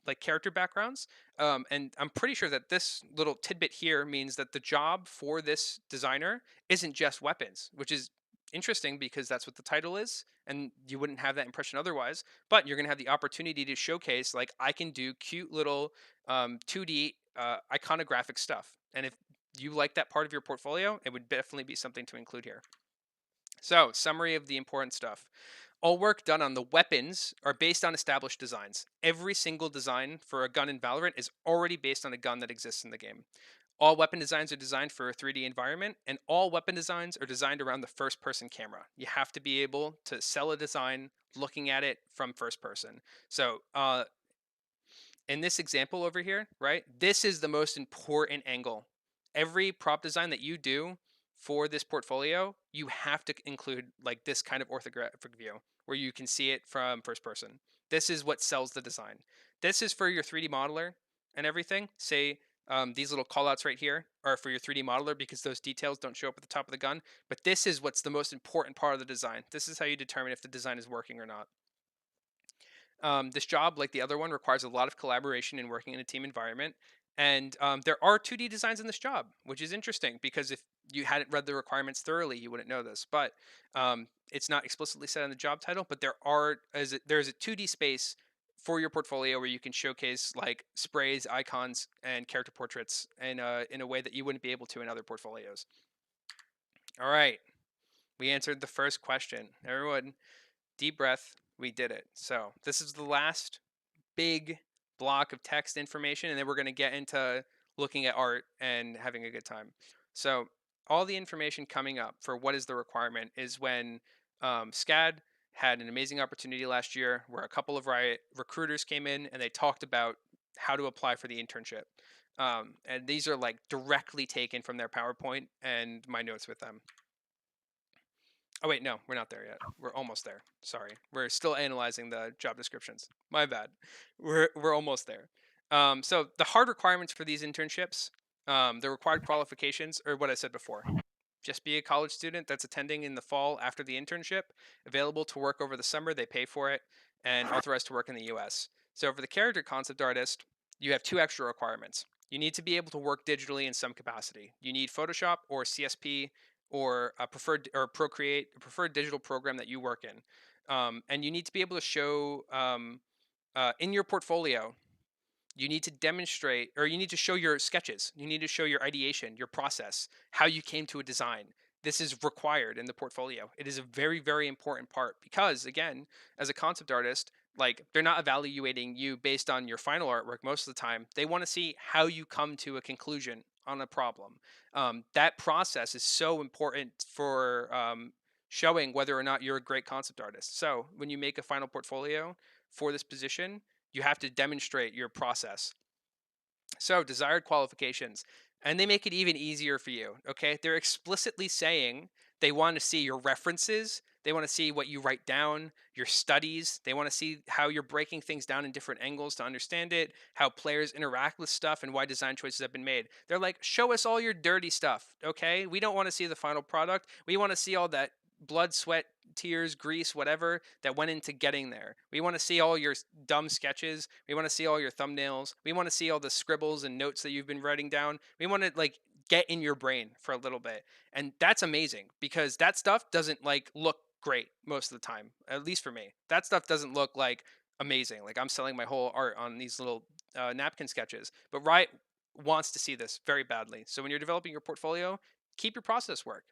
like character backgrounds. And I'm pretty sure that this little tidbit here means that the job for this designer isn't just weapons, which is interesting because that's what the title is, and you wouldn't have that impression otherwise. But you're going to have the opportunity to showcase, like, I can do cute little 2D iconographic stuff. And if you like that part of your portfolio, it would definitely be something to include here. So, summary of the important stuff. All work done on the weapons are based on established designs. Every single design for a gun in Valorant is already based on a gun that exists in the game. All weapon designs are designed for a 3D environment, and all weapon designs are designed around the first person camera. You have to be able to sell a design looking at it from first person. So, in this example over here, right, this is the most important angle. Every prop design that you do for this portfolio, you have to include like this kind of orthographic view where you can see it from first person. This is what sells the design. This is for your 3D modeler and everything. Say these little callouts right here are for your 3D modeler because those details don't show up at the top of the gun. But this is what's the most important part of the design. This is how you determine if the design is working or not. This job, like the other one, requires a lot of collaboration and working in a team environment. And there are 2D designs in this job, which is interesting because if you hadn't read the requirements thoroughly, you wouldn't know this. But it's not explicitly said in the job title, but there's a 2D space for your portfolio where you can showcase like sprays, icons, and character portraits in a way that you wouldn't be able to in other portfolios. All right, we answered the first question. Everyone, deep breath. We did it. So this is the last big block of text information, and then we're going to get into looking at art and having a good time. So all the information coming up for what is the requirement is when SCAD had an amazing opportunity last year where a couple of Riot recruiters came in and they talked about how to apply for the internship. And these are like directly taken from their PowerPoint and my notes with them. Oh wait, no, we're not there yet. We're almost there. Sorry, we're still analyzing the job descriptions. My bad. We're almost there. So the hard requirements for these internships, the required qualifications, are what I said before. Just be a college student that's attending in the fall after the internship, available to work over the summer. They pay for it, and authorized to work in the U.S. So for the character concept artist, you have two extra requirements. You need to be able to work digitally in some capacity. You need Photoshop or CSP or a preferred or Procreate, a preferred digital program that you work in, and you need to be able to show in your portfolio. You need to demonstrate, or you need to show your sketches. You need to show your ideation, your process, how you came to a design. This is required in the portfolio. It is a very, very important part because, again, as a concept artist, like they're not evaluating you based on your final artwork most of the time. They want to see how you come to a conclusion on a problem. That process is so important for showing whether or not you're a great concept artist. So when you make a final portfolio for this position, you have to demonstrate your process. So, desired qualifications, and they make it even easier for you. Okay, they're explicitly saying they want to see your references, they want to see what you write down, your studies, they want to see how you're breaking things down in different angles to understand it, how players interact with stuff, and why design choices have been made. They're like, show us all your dirty stuff. Okay, we don't want to see the final product, we want to see all that blood, sweat, tears, grease, whatever that went into getting there. We want to see all your dumb sketches. We want to see all your thumbnails. We want to see all the scribbles and notes that you've been writing down. We want to like get in your brain for a little bit. And that's amazing because that stuff doesn't like look great most of the time, at least for me. That stuff doesn't look like amazing. Like I'm selling my whole art on these little napkin sketches. But Riot wants to see this very badly. So when you're developing your portfolio, keep your process work.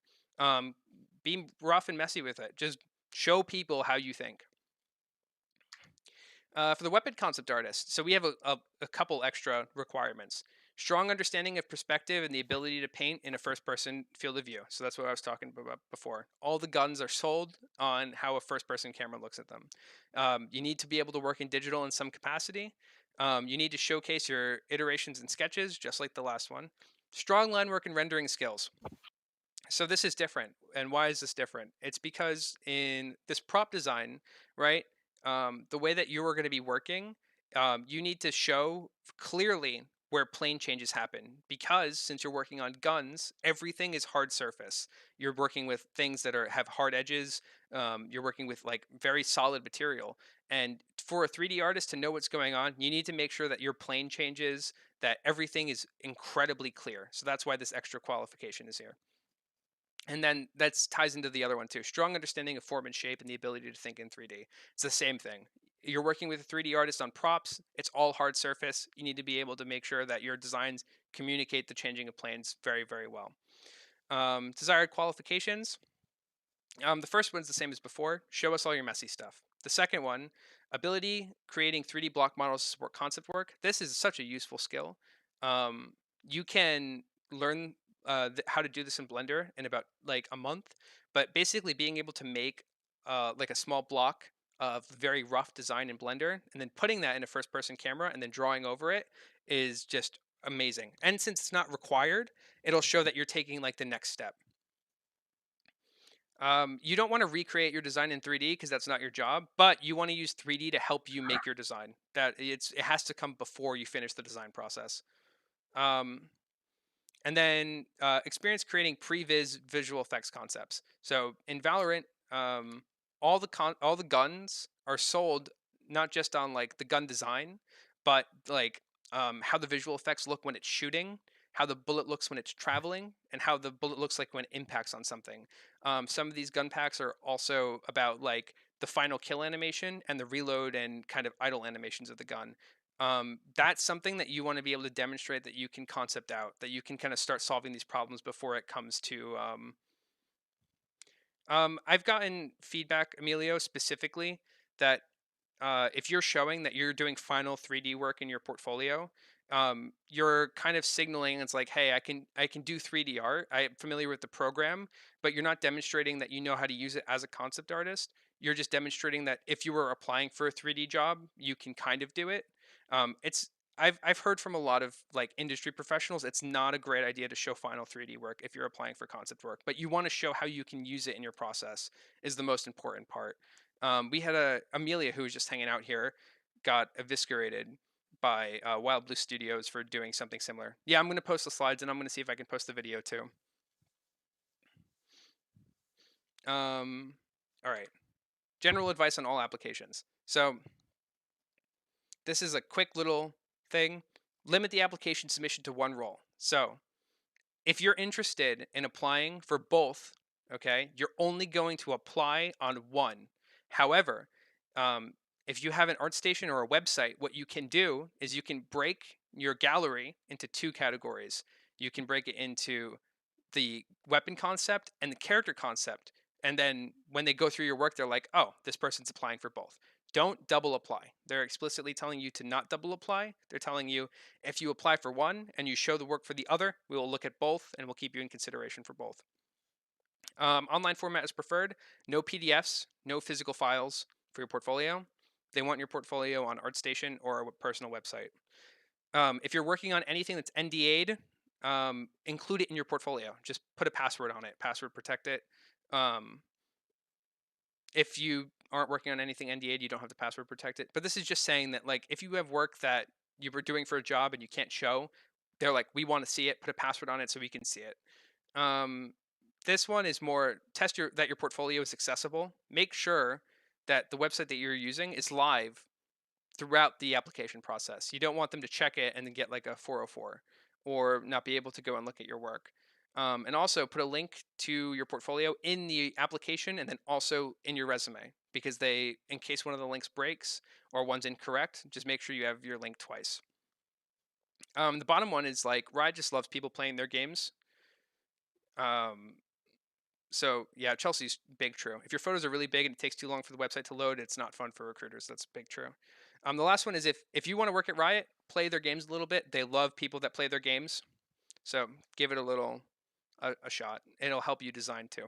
Be rough and messy with it. Just show people how you think. For the weapon concept artist, so we have a couple extra requirements. Strong understanding of perspective and the ability to paint in a first-person field of view. So that's what I was talking about before. All the guns are sold on how a first-person camera looks at them. You need to be able to work in digital in some capacity. You need to showcase your iterations and sketches, just like the last one. Strong line work and rendering skills. So this is different. And why is this different? It's because in this prop design, right, the way that you are going to be working, you need to show clearly where plane changes happen because since you're working on guns, everything is hard surface. You're working with things that have hard edges. You're working with like very solid material. And for a 3D artist to know what's going on, you need to make sure that your plane changes, that everything is incredibly clear. So that's why this extra qualification is here. And then that ties into the other one too. Strong understanding of form and shape and the ability to think in 3D. It's the same thing. You're working with a 3D artist on props. It's all hard surface. You need to be able to make sure that your designs communicate the changing of planes very, very well. Desired qualifications. The first one's the same as before. Show us all your messy stuff. The second one, ability creating 3D block models to support concept work. This is such a useful skill. You can learn how to do this in Blender in about like a month, but basically being able to make like a small block of very rough design in Blender and then putting that in a first person camera and then drawing over it is just amazing. And since it's not required, it'll show that you're taking like the next step. You don't want to recreate your design in 3D because that's not your job, but you want to use 3D to help you make your design. It has to come before you finish the design process. And then experience creating previs visual effects concepts. So in Valorant, all the guns are sold not just on like the gun design, but like how the visual effects look when it's shooting, how the bullet looks when it's traveling, and how the bullet looks like when it impacts on something. Some of these gun packs are also about like the final kill animation and the reload and kind of idle animations of the gun. That's something that you want to be able to demonstrate that you can concept out, that you can kind of start solving these problems before it comes to. I've gotten feedback, Emilio, specifically that if you're showing that you're doing final 3D work in your portfolio, you're kind of signaling it's like, hey, I can do 3D art. I'm familiar with the program, but you're not demonstrating that you know how to use it as a concept artist. You're just demonstrating that if you were applying for a 3D job, you can kind of do it. It's I've heard from a lot of like industry professionals, it's not a great idea to show final 3D work if you're applying for concept work, but you want to show how you can use it in your process is the most important part. We had Amelia who was just hanging out here, got eviscerated by Wild Blue Studios for doing something similar. Yeah, I'm gonna post the slides and I'm gonna see if I can post the video too. All right. General advice on all applications. So this is a quick little thing. Limit the application submission to one role. So if you're interested in applying for both, okay, you're only going to apply on one. However, if you have an ArtStation or a website, what you can do is you can break your gallery into two categories. You can break it into the weapon concept and the character concept. And then when they go through your work, they're like, oh, this person's applying for both. Don't double apply. They're explicitly telling you to not double apply. They're telling you if you apply for one and you show the work for the other, we will look at both and we'll keep you in consideration for both. Online format is preferred. No PDFs, no physical files for your portfolio. They want your portfolio on ArtStation or a personal website. If you're working on anything that's NDA'd, include it in your portfolio. Just put a password on it, password protect it. If you aren't working on anything NDA'd, you don't have to password protect it. But this is just saying that like if you have work that you were doing for a job and you can't show, they're like, we want to see it, put a password on it so we can see it. This one is more test that your portfolio is accessible. Make sure that the website that you're using is live throughout the application process. You don't want them to check it and then get like a 404 or not be able to go and look at your work. And also put a link to your portfolio in the application and then also in your resume because in case one of the links breaks or one's incorrect, just make sure you have your link twice. The bottom one is like Riot just loves people playing their games. So yeah, Chelsea's big true. If your photos are really big and it takes too long for the website to load, it's not fun for recruiters. That's big true. The last one is if you want to work at Riot, play their games a little bit. They love people that play their games. So give it a shot. It'll help you design too.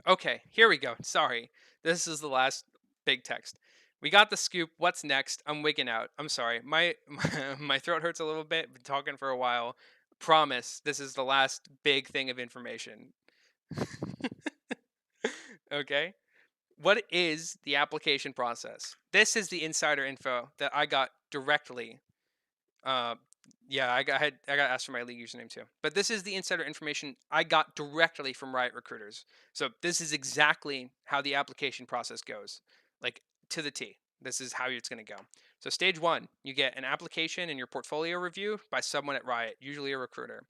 Okay, here we go. Sorry. This is the last big text. We got the scoop. What's next? I'm wigging out. I'm sorry. My throat hurts a little bit. Been talking for a while. Promise, this is the last big thing of information. Okay. What is the application process? This is the insider info that I got directly. Yeah, I got asked for my league username too. But this is the insider information I got directly from Riot recruiters. So this is exactly how the application process goes, like to the T. This is how it's going to go. So stage 1, you get an application and your portfolio review by someone at Riot, usually a recruiter.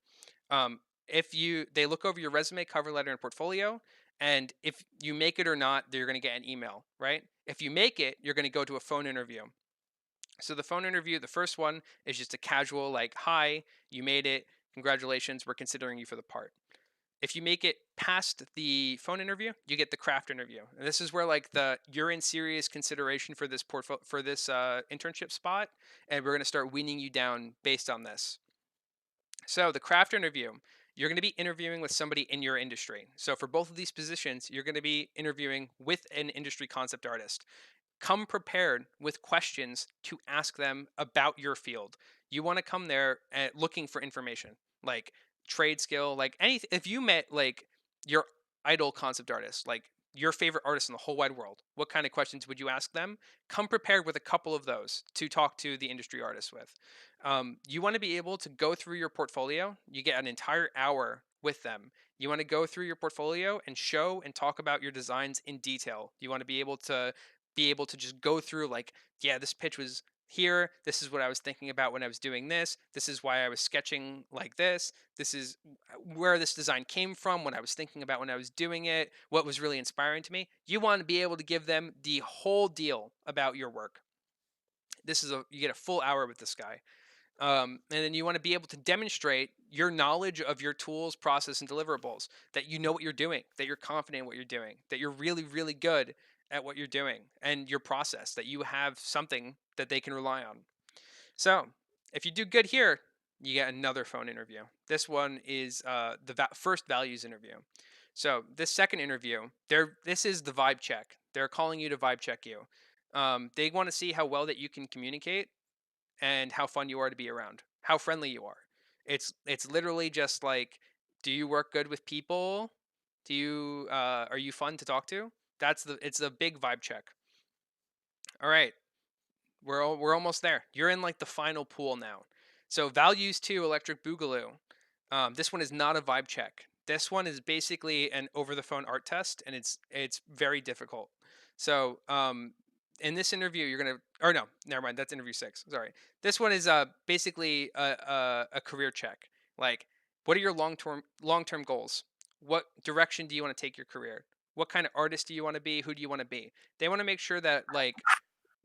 they look over your resume, cover letter, and portfolio, and if you make it or not, you're going to get an email, right? If you make it, you're going to go to a phone interview. So the phone interview, the first one is just a casual, like, hi, you made it, congratulations, we're considering you for the part. If you make it past the phone interview, you get the craft interview. And this is where, like, you're in serious consideration for this internship spot, and we're going to start weaning you down based on this. So the craft interview, you're going to be interviewing with somebody in your industry. So for both of these positions, you're going to be interviewing with an industry concept artist. Come prepared with questions to ask them about your field. You want to come there looking for information, like trade skill, like anything. If you met like your idol concept artist, like your favorite artist in the whole wide world, what kind of questions would you ask them? Come prepared with a couple of those to talk to the industry artist with. You want to be able to go through your portfolio. You get an entire hour with them. You want to go through your portfolio and show and talk about your designs in detail. You want to be able to just go through, like, yeah, this pitch was here, this is what I was thinking about when I was doing this is why I was sketching like this is where this design came from, when I was thinking about when I was doing it, what was really inspiring to me. You want to be able to give them the whole deal about your work. You get a full hour with this guy. And then you want to be able to demonstrate your knowledge of your tools, process, and deliverables, that you know what you're doing, that you're confident in what you're doing, that you're really, really good at what you're doing and your process, that you have something that they can rely on. So if you do good here, you get another phone interview. This one is the first values interview. So this second interview, this is the vibe check. They're calling you to vibe check you. They want to see how well that you can communicate and how fun you are to be around, how friendly you are. It's literally just like, do you work good with people? Do you are you fun to talk to? It's a big vibe check. All right, we're almost there. You're in like the final pool now. So values 2 electric boogaloo. This one is not a vibe check. This one is basically an over the phone art test, and it's very difficult. So in this interview, you're gonna, or no, never mind. That's interview 6. Sorry. This one is basically a career check. Like, what are your long term goals? What direction do you want to take your career? What kind of artist do you want to be? Who do you want to be? They want to make sure that, like,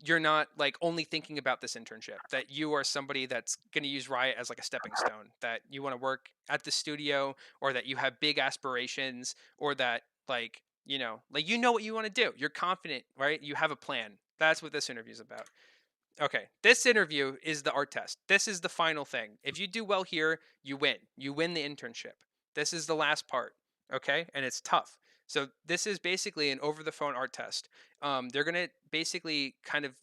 you're not like only thinking about this internship, that you are somebody that's going to use Riot as like a stepping stone, that you want to work at the studio, or that you have big aspirations, or that, like, like, what you want to do. You're confident, right? You have a plan. That's what this interview is about. Okay, this interview is the art test. This is the final thing. If you do well here, you win. You win the internship. This is the last part, okay? And it's tough. So this is basically an over-the-phone art test. They're going to basically kind of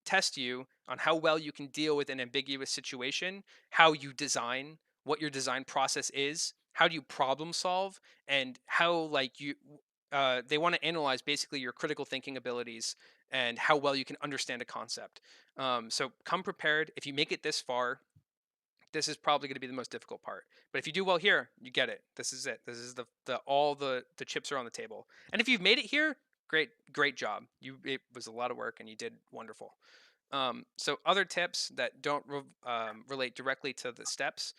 test you on how well you can deal with an ambiguous situation, how you design, what your design process is, how do you problem solve, and how, like, they want to analyze basically your critical thinking abilities and how well you can understand a concept. So come prepared. If you make it this far, this is probably going to be the most difficult part. But if you do well here, you get it. This is it. This is all the chips are on the table. And if you've made it here, great job. It was a lot of work and you did wonderful. So other tips that don't relate directly to the steps.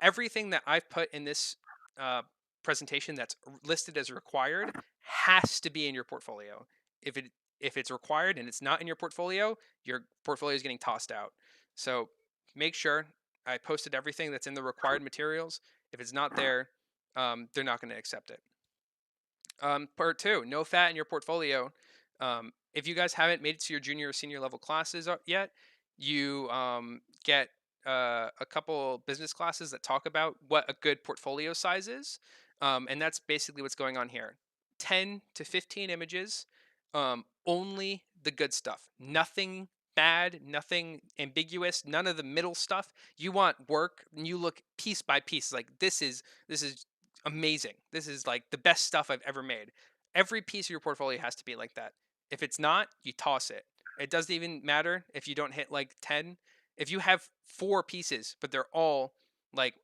Everything that I've put in this presentation that's listed as required has to be in your portfolio. If it's required and it's not in your portfolio is getting tossed out. So make sure I posted everything that's in the required materials. If it's not there, they're not going to accept it. Part 2, no fat in your portfolio. If you guys haven't made it to your junior or senior level classes yet, you get a couple business classes that talk about what a good portfolio size is. And that's basically what's going on here. 10 to 15 images, only the good stuff. Nothing bad, nothing ambiguous, none of the middle stuff. You want work, and you look piece by piece, like, this is amazing. This is like the best stuff I've ever made. Every piece of your portfolio has to be like that. If it's not, you toss it. It doesn't even matter if you don't hit like 10. If you have 4 pieces, but they're all like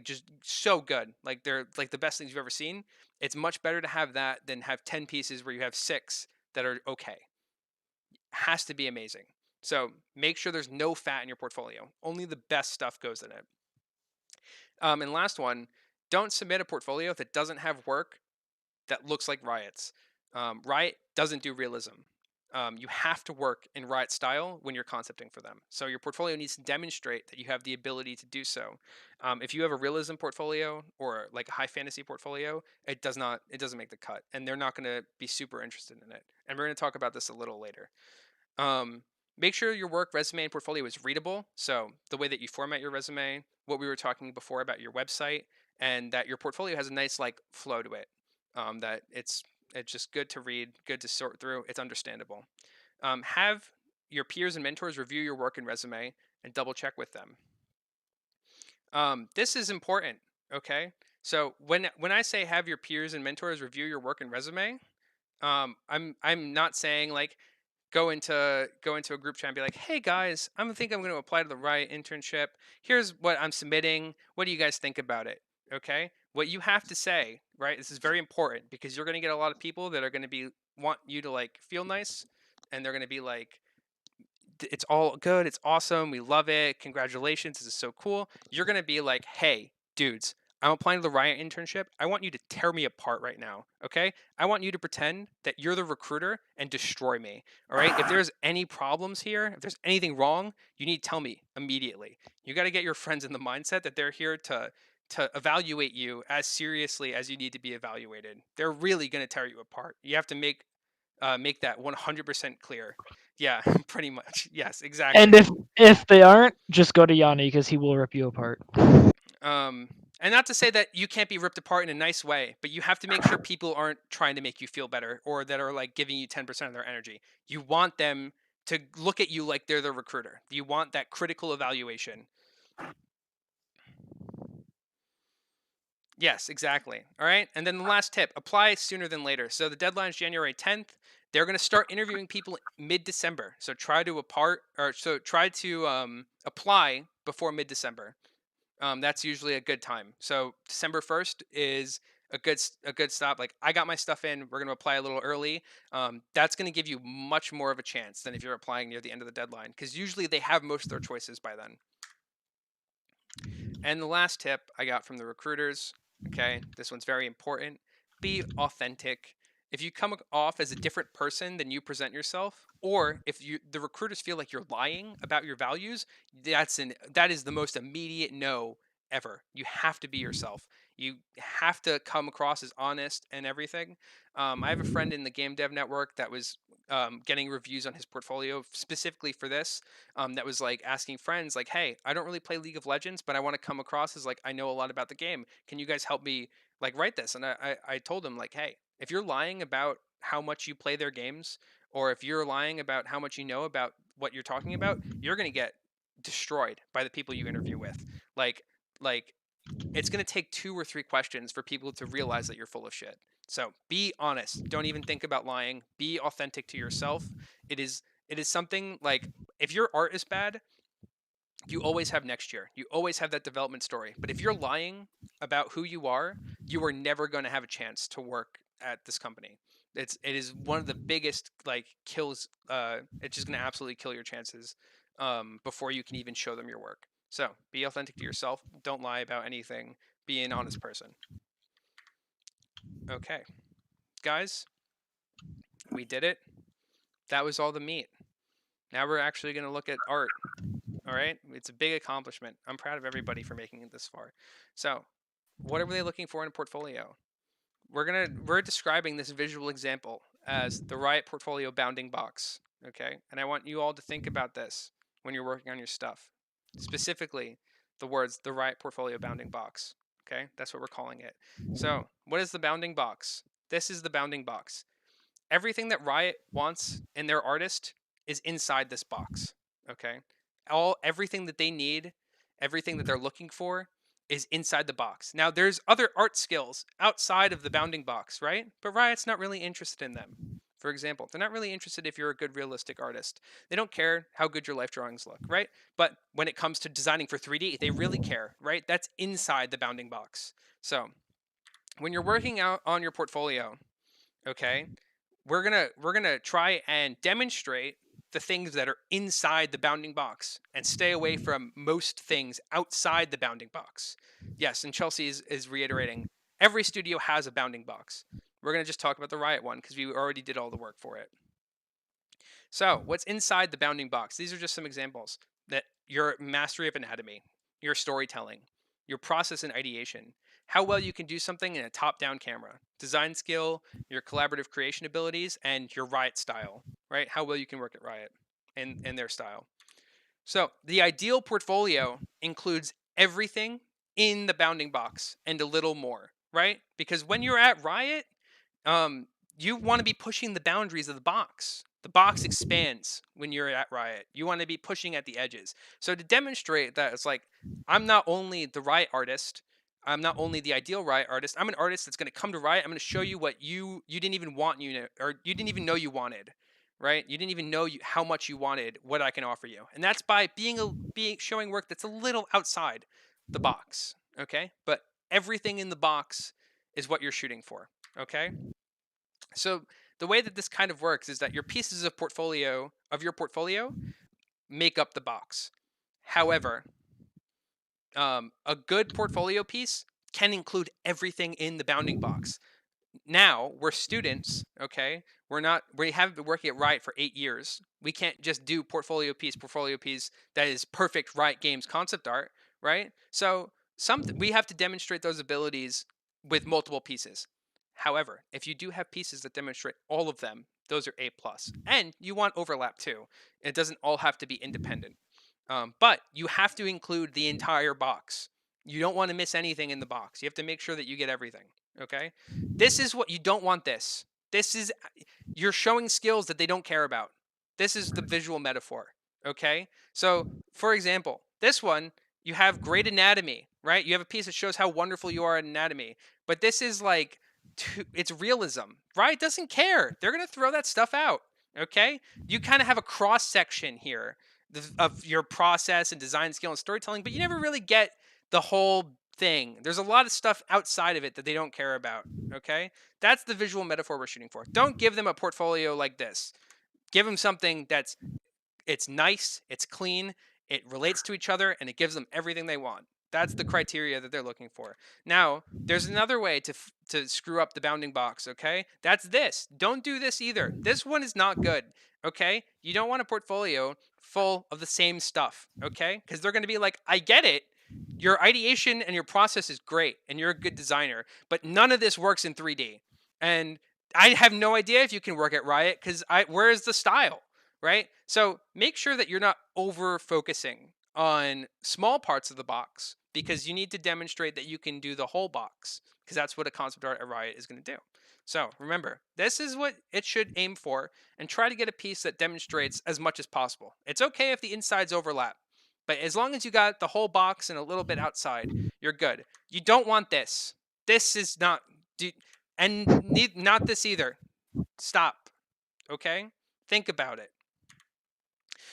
just so good, like they're like the best things you've ever seen, it's much better to have that than have 10 pieces where you have 6 that are okay. Has to be amazing. So make sure there's no fat in your portfolio. Only the best stuff goes in it. And last one, don't submit a portfolio that doesn't have work that looks like Riot's. Riot doesn't do realism. You have to work in Riot style when you're concepting for them. So your portfolio needs to demonstrate that you have the ability to do so. If you have a realism portfolio or like a high fantasy portfolio, it doesn't make the cut, and they're not going to be super interested in it. And we're going to talk about this a little later. Make sure your work, resume, and portfolio is readable. So the way that you format your resume, what we were talking before about your website, and that your portfolio has a nice like flow to it. That it's just good to read, good to sort through. It's understandable. Have your peers and mentors review your work and resume and double check with them. This is important. Okay, so when I say have your peers and mentors review your work and resume, I'm not saying like go into a group chat and be like, hey guys, I'm going to apply to the Riot internship. Here's what I'm submitting. What do you guys think about it? Okay, what you have to say, right? This is very important because you're going to get a lot of people that are going to want you to like feel nice, and they're going to be like, it's all good, it's awesome, we love it, congratulations, this is so cool. You're going to be like, hey dudes, I'm applying to the Riot internship. I want you to tear me apart right now, okay? I want you to pretend that you're the recruiter and destroy me, all right? If there's any problems here, if there's anything wrong, you need to tell me immediately. You got to get your friends in the mindset that they're here to evaluate you as seriously as you need to be evaluated. They're really going to tear you apart. You have to make that 100% clear. Yeah, pretty much. Yes, exactly. And if they aren't, just go to Yanni because he will rip you apart. And not to say that you can't be ripped apart in a nice way, but you have to make sure people aren't trying to make you feel better or that are like giving you 10% of their energy. You want them to look at you like they're the recruiter. You want that critical evaluation. Yes, exactly. All right. And then the last tip, apply sooner than later. So the deadline is January 10th. They're going to start interviewing people mid-December. So try to apply before mid-December. That's usually a good time. So December 1st is a good stop. Like, I got my stuff in, we're going to apply a little early. That's going to give you much more of a chance than if you're applying near the end of the deadline, because usually they have most of their choices by then. And the last tip I got from the recruiters, okay, this one's very important. Be authentic. If you come off as a different person than you present yourself, or if the recruiters feel like you're lying about your values, that is the most immediate no ever. You have to be yourself. You have to come across as honest and everything. I have a friend in the game dev network that was getting reviews on his portfolio specifically for this, that was like asking friends like, hey, I don't really play League of Legends, but I want to come across as like I know a lot about the game. Can you guys help me like write this? And I told him like, hey, if you're lying about how much you play their games, or if you're lying about how much you know about what you're talking about, you're going to get destroyed by the people you interview with. Like it's going to take 2 or 3 questions for people to realize that you're full of shit. So be honest. Don't even think about lying. Be authentic to yourself. It is something like, if your art is bad, you always have next year. You always have that development story. But if you're lying about who you are never going to have a chance to work at this company. It is one of the biggest like kills. It's just going to absolutely kill your chances before you can even show them your work. So be authentic to yourself. Don't lie about anything. Be an honest person. Okay, guys, we did it. That was all the meat. Now we're actually going to look at art. All right, it's a big accomplishment. I'm proud of everybody for making it this far. So, what are they looking for in a portfolio? We're describing this visual example as the Riot portfolio bounding box. Okay, and I want you all to think about this when you're working on your stuff. Specifically, the words the Riot portfolio bounding box. Okay, that's what we're calling it. So, what is the bounding box? This is the bounding box. Everything that Riot wants in their artist is inside this box. Okay, everything that they need, everything that they're looking for is inside the box. Now there's other art skills outside of the bounding box, right? But Riot's not really interested in them. For example, they're not really interested if you're a good realistic artist. They don't care how good your life drawings look, right? But when it comes to designing for 3D, they really care, right? That's inside the bounding box. So when you're working out on your portfolio, okay, we're gonna try and demonstrate the things that are inside the bounding box and stay away from most things outside the bounding box. Yes, and Chelsea is reiterating, every studio has a bounding box. We're going to just talk about the Riot one because we already did all the work for it. So, what's inside the bounding box? These are just some examples. That your mastery of anatomy, your storytelling, your process and ideation, how well you can do something in a top-down camera, design skill, your collaborative creation abilities, and your Riot style, right? How well you can work at Riot and their style. So, the ideal portfolio includes everything in the bounding box and a little more, right? Because when you're at Riot, you want to be pushing the boundaries of the box. The box expands when you're at Riot. You want to be pushing at the edges. So to demonstrate that it's like, I'm not only the Riot artist, I'm not only the ideal Riot artist, I'm an artist that's going to come to Riot. I'm going to show you what you didn't even want, or you didn't even know you wanted, right? You didn't even know how much you wanted, what I can offer you. And that's by showing work that's a little outside the box, okay? But everything in the box is what you're shooting for, okay? So the way that this kind of works is that your pieces of your portfolio make up the box. However, a good portfolio piece can include everything in the bounding box. Now we're students, okay? We haven't been working at Riot for 8 years. We can't just do portfolio piece that is perfect Riot Games concept art, right? So we have to demonstrate those abilities with multiple pieces. However, if you do have pieces that demonstrate all of them, those are A+. And you want overlap too. It doesn't all have to be independent. But you have to include the entire box. You don't want to miss anything in the box. You have to make sure that you get everything, okay? This is what you don't want this. You're showing skills that they don't care about. This is the visual metaphor, okay? So, for example, this one, you have great anatomy, right? You have a piece that shows how wonderful you are at anatomy. But this is like, it's realism, right? Doesn't care. They're going to throw that stuff out, okay? You kind of have a cross section here of your process and design skill and storytelling, but you never really get the whole thing. There's a lot of stuff outside of it that they don't care about, okay? That's the visual metaphor we're shooting for. Don't give them a portfolio like this. Give them something it's nice, it's clean, it relates to each other, and it gives them everything they want. That's the criteria that they're looking for. Now, there's another way to screw up the bounding box, okay? That's this. Don't do this either. This one is not good, okay? You don't want a portfolio full of the same stuff, okay? Because they're going to be like, I get it. Your ideation and your process is great, and you're a good designer, but none of this works in 3D. And I have no idea if you can work at Riot because where's the style, right? So make sure that you're not over focusing on small parts of the box because you need to demonstrate that you can do the whole box because that's what a concept art at Riot is going to do. So remember, this is what it should aim for and try to get a piece that demonstrates as much as possible. It's okay if the insides overlap, but as long as you got the whole box and a little bit outside, you're good. You don't want this. This is not, not this either. Stop, okay? Think about it.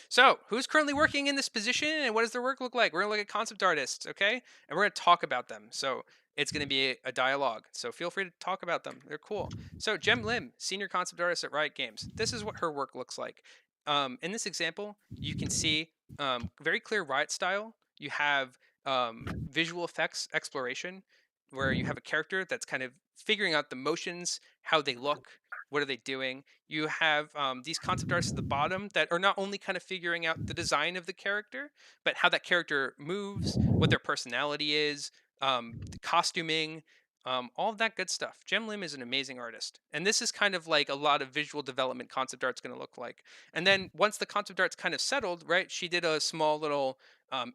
So, who's currently working in this position and what does their work look like? We're going to look at concept artists, okay? And we're going to talk about them. So, it's going to be a dialogue. So, feel free to talk about them. They're cool. So, Jem Lim, senior concept artist at Riot Games. This is what her work looks like. In this example, you can see very clear Riot style. You have visual effects exploration, where you have a character that's kind of figuring out the motions, how they look, what are they doing. You have these concept artists at the bottom that are not only kind of figuring out the design of the character, but how that character moves, what their personality is, the costuming, all of that good stuff. Jem Lim is an amazing artist. And this is kind of like a lot of visual development concept art's going to look like. And then once the concept art's kind of settled, right, she did a small little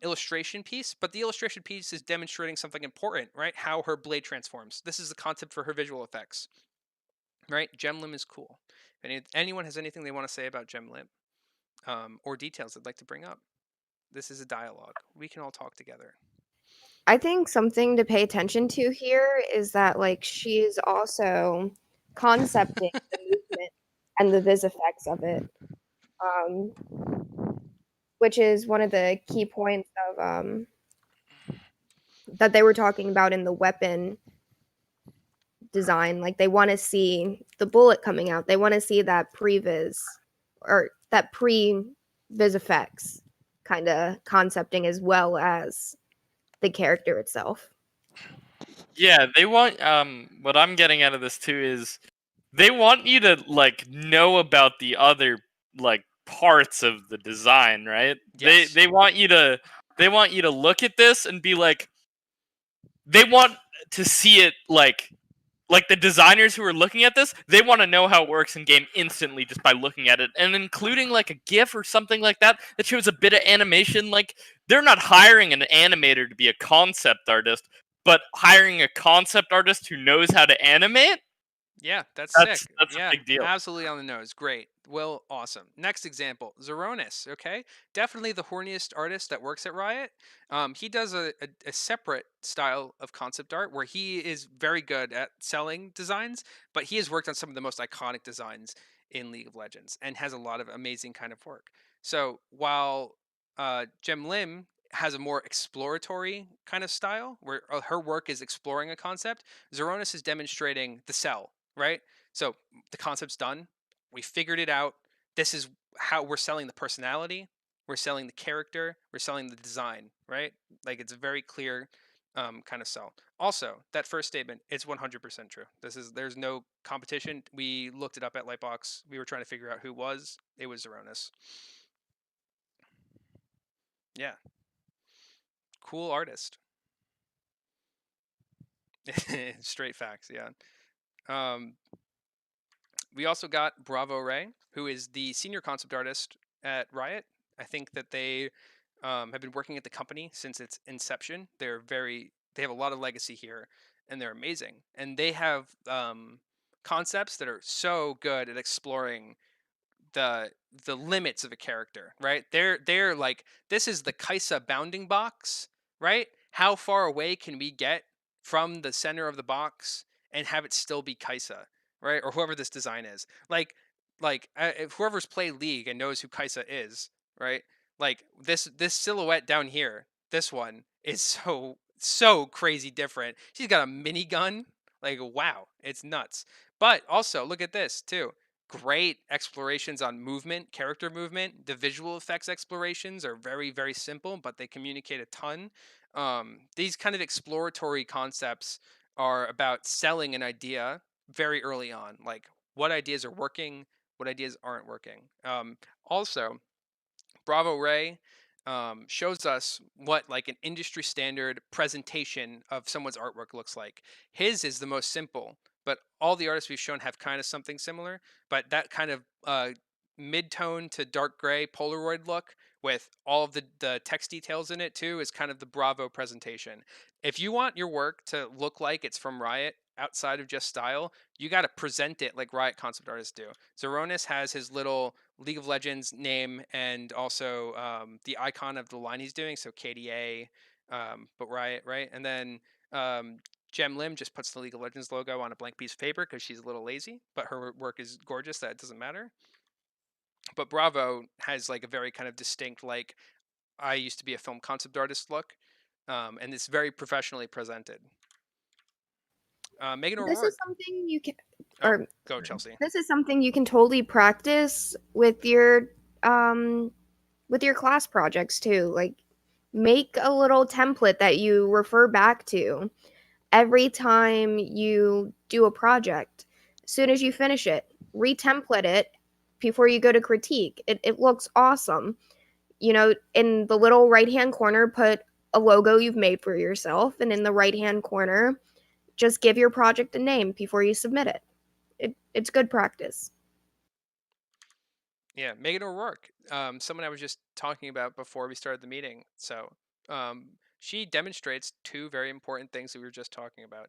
illustration piece, but the illustration piece is demonstrating something important, right? How her blade transforms. This is the concept for her visual effects. Right? Jem Lim is cool. If anyone has anything they want to say about Jem Lim or details they'd like to bring up, this is a dialogue. We can all talk together. I think something to pay attention to here is that like she's also concepting the movement and the vis effects of it, which is one of the key points of that they were talking about in the weapon design. Like they want to see the bullet coming out. They want to see that previs, or that pre-vis effects kind of concepting as well as the character itself. Yeah, they want what I'm getting out of this too is they want you to like know about the other like parts of the design, right? Yes. They want you to look at this and be like they want to see it like the designers who are looking at this, they want to know how it works in game instantly just by looking at it, and including like a GIF or something like that that shows a bit of animation. Like they're not hiring an animator to be a concept artist, but hiring a concept artist who knows how to animate. Yeah, that's That's sick. a Yeah, big deal. absolutely on the nose. Great. Well, awesome. Next example, Zeronis. Okay, definitely the horniest artist that works at Riot. He does a separate style of concept art where he is very good at selling designs, but he has worked on some of the most iconic designs in League of Legends and has a lot of amazing kind of work. So while Gem Lim has a more exploratory kind of style where her work is exploring a concept, Zeronis is demonstrating the sell, right? So the concept's done. We figured it out. This is how we're selling the personality. We're selling the character. We're selling the design, right? Like it's a very clear kind of sell. Also, that first statement, it's 100% true. There's no competition. We looked it up at Lightbox. We were trying to figure out who it was. It was Zeronis. Yeah. Cool artist. Straight facts, yeah. Um, we also got Bravo Ray, who is the senior concept artist at Riot. I think that they have been working at the company since its inception. They have a lot of legacy here, and they're amazing. And they have concepts that are so good at exploring the limits of a character, right? They're like, this is the Kaisa bounding box, right? How far away can we get from the center of the box and have it still be Kaisa, right? Or whoever this design is. If whoever's played League and knows who Kaisa is, right? Like this silhouette down here, this one is so crazy different. She's got a minigun. Like wow, it's nuts. But also look at this too. Great explorations on movement, character movement. The visual effects explorations are very, very simple, but they communicate a ton. These kind of exploratory concepts are about selling an idea very early on, like what ideas are working, what ideas aren't working. Also, Bravo Ray shows us what like an industry standard presentation of someone's artwork looks like. His is the most simple, but all the artists we've shown have kind of something similar. But that kind of mid-tone to dark gray Polaroid look with all of the text details in it too is kind of the Bravo presentation. If you want your work to look like it's from Riot outside of just style, you got to present it like Riot concept artists do. Zeronis has his little League of Legends name and also the icon of the line he's doing. So KDA, but Riot, right? And then Gem Lim just puts the League of Legends logo on a blank piece of paper because she's a little lazy, but her work is gorgeous. That doesn't matter. But Bravo has like a very kind of distinct, like I used to be a film concept artist look, and it's very professionally presented. Megan This O'Rourke. is something you can, Oh, or go Chelsea. this is something you can totally practice with your class projects too. Like, make a little template that you refer back to every time you do a project. As soon as you finish it, retemplate it before you go to critique. It looks awesome. You know, in the little right hand corner, put a logo you've made for yourself, and in the right hand corner, just give your project a name before you submit it. It's good practice. Yeah, Megan O'Rourke, someone I was just talking about before we started the meeting. So she demonstrates two very important things that we were just talking about.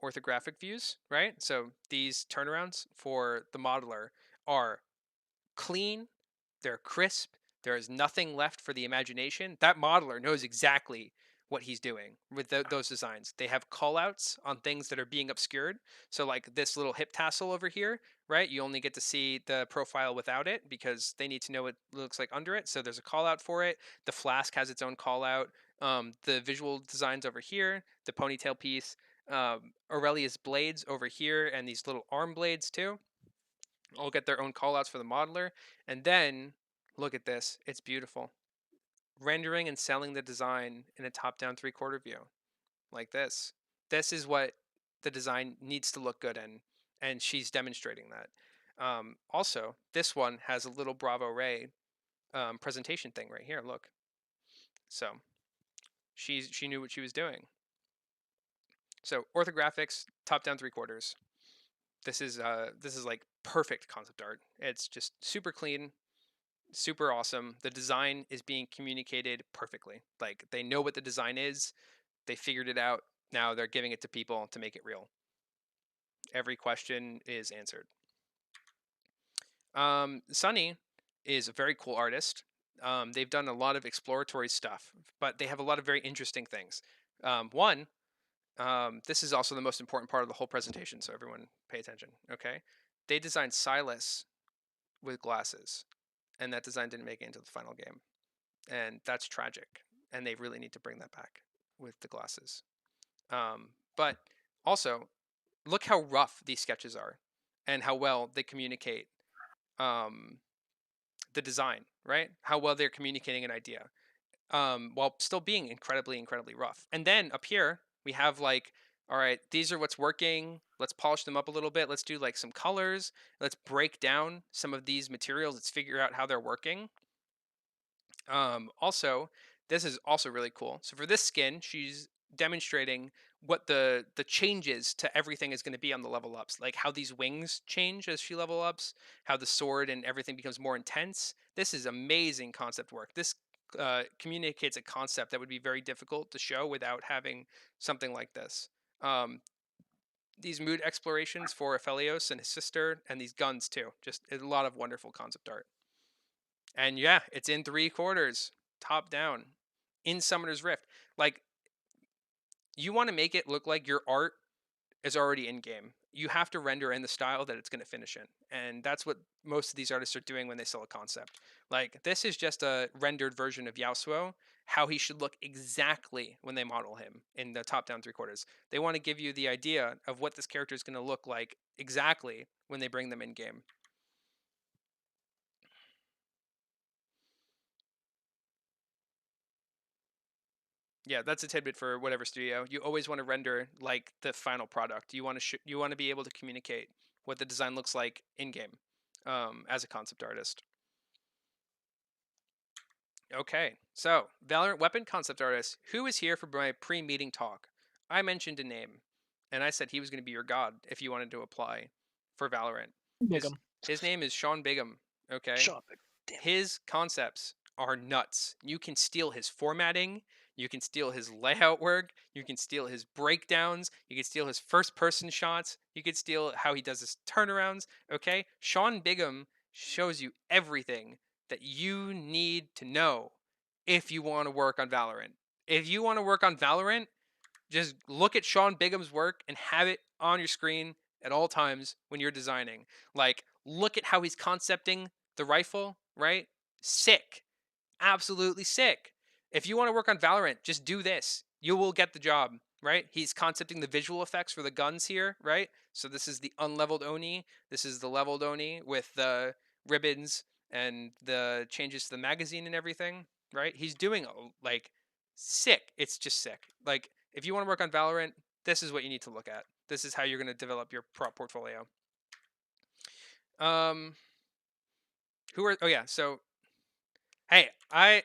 Orthographic views, right? So these turnarounds for the modeler are clean, they're crisp, there is nothing left for the imagination. That modeler knows exactly what he's doing with those designs. They have callouts on things that are being obscured. So like this little hip tassel over here, right? You only get to see the profile without it because they need to know what it looks like under it. So there's a call out for it. The flask has its own call out. The visual designs over here, the ponytail piece, Aurelia's blades over here, and these little arm blades too. all get their own callouts for the modeler. And then look at this. It's beautiful. Rendering and selling the design in a top-down 3/4 view like this. This is what the design needs to look good in, and she's demonstrating that. Also, this one has a little Bravo Ray presentation thing right here. Look. So she knew what she was doing. So orthographics, top-down 3/4. This is like perfect concept art. It's just super clean, super awesome. The design is being communicated perfectly. Like they know what the design is. They figured it out. Now they're giving it to people to make it real. Every question is answered. Sunny is a very cool artist. They've done a lot of exploratory stuff, but they have a lot of very interesting things. One, this is also the most important part of the whole presentation, so everyone pay attention, okay? They designed Silas with glasses, and that design didn't make it into the final game. And that's tragic, and they really need to bring that back with the glasses. But also, look how rough these sketches are and how well they communicate the design, right? How well they're communicating an idea while still being incredibly, incredibly rough. And then up here, we have like, all right, these are what's working. Let's polish them up a little bit. Let's do like some colors. Let's break down some of these materials. Let's figure out how they're working. Also, this is also really cool. So for this skin, she's demonstrating what the changes to everything is going to be on the level ups, like how these wings change as she level ups, how the sword and everything becomes more intense. This is amazing concept work. This communicates a concept that would be very difficult to show without having something like this. These mood explorations for Aphelios and his sister, and these guns too. Just a lot of wonderful concept art. And yeah, it's in 3/4, top down, in Summoner's Rift. Like, you want to make it look like your art is already in game. You have to render in the style that it's going to finish in. And that's what most of these artists are doing when they sell a concept. Like, this is just a rendered version of Yasuo, how he should look exactly when they model him in the top down 3/4. They want to give you the idea of what this character is going to look like exactly when they bring them in game. Yeah, that's a tidbit for whatever studio. You always want to render like the final product. You want to you want to be able to communicate what the design looks like in game, as a concept artist. Okay, so Valorant weapon concept artist. Who is here for my pre-meeting talk? I mentioned a name, and I said he was going to be your god if you wanted to apply for Valorant. Bigum. His name is Sean Bigham. Okay. Sean Bigum. Damn. His concepts are nuts. You can steal his formatting, you can steal his layout work, you can steal his breakdowns, you can steal his first person shots, you can steal how he does his turnarounds, okay? Sean Bigham shows you everything that you need to know if you want to work on Valorant. If you want to work on Valorant, just look at Sean Bigham's work and have it on your screen at all times when you're designing. Like, look at how he's concepting the rifle, right? Sick. Absolutely sick. If you want to work on Valorant, just do this. You will get the job, right? He's concepting the visual effects for the guns here, right? So this is the unleveled Oni. This is the leveled Oni with the ribbons and the changes to the magazine and everything, right? He's doing like sick. It's just sick. Like, if you want to work on Valorant, this is what you need to look at. This is how you're going to develop your prop portfolio. So hey, I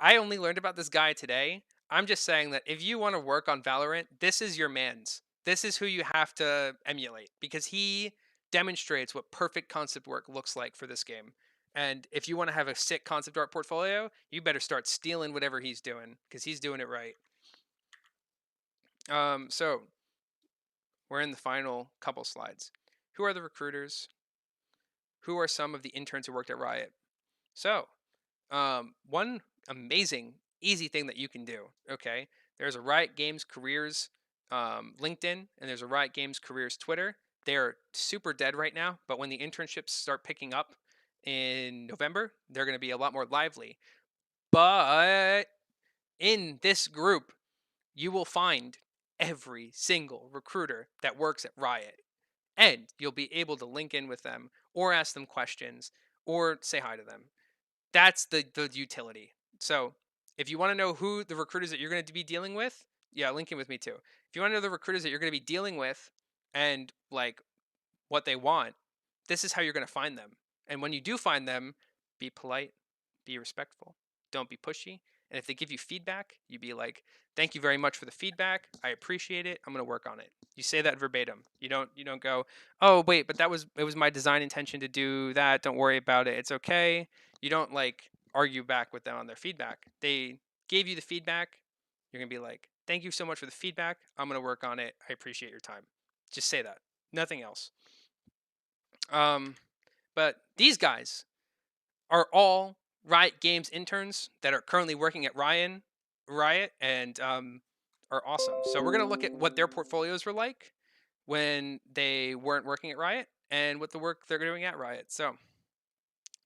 only learned about this guy today. I'm just saying that if you want to work on Valorant, this is your man's. This is who you have to emulate because he demonstrates what perfect concept work looks like for this game. And if you want to have a sick concept art portfolio, you better start stealing whatever he's doing because he's doing it right. So we're in the final couple slides. Who are the recruiters? Who are some of the interns who worked at Riot? So, one amazing, easy thing that you can do, okay? There's a Riot Games Careers LinkedIn, and there's a Riot Games Careers Twitter. They're super dead right now, but when the internships start picking up in November, they're going to be a lot more lively. But in this group, you will find every single recruiter that works at Riot. and you'll be able to link in with them or ask them questions or say hi to them. That's the utility. So if you want to know who the recruiters that you're going to be dealing with, yeah, link in with me too. If you want to know the recruiters that you're going to be dealing with and like what they want, this is how you're going to find them. And when you do find them, be polite, be respectful, don't be pushy. And if they give you feedback, you be like, "Thank you very much for the feedback. I appreciate it. I'm going to work on it." You say that verbatim. You don't go, "Oh, wait, but it was my design intention to do that. Don't worry about it. It's okay." You don't like argue back with them on their feedback. They gave you the feedback. You're going to be like, "Thank you so much for the feedback. I'm going to work on it. I appreciate your time." Just say that. Nothing else. But these guys are all Riot Games interns that are currently working at Riot and are awesome. So we're gonna look at what their portfolios were like when they weren't working at Riot and what the work they're doing at Riot. So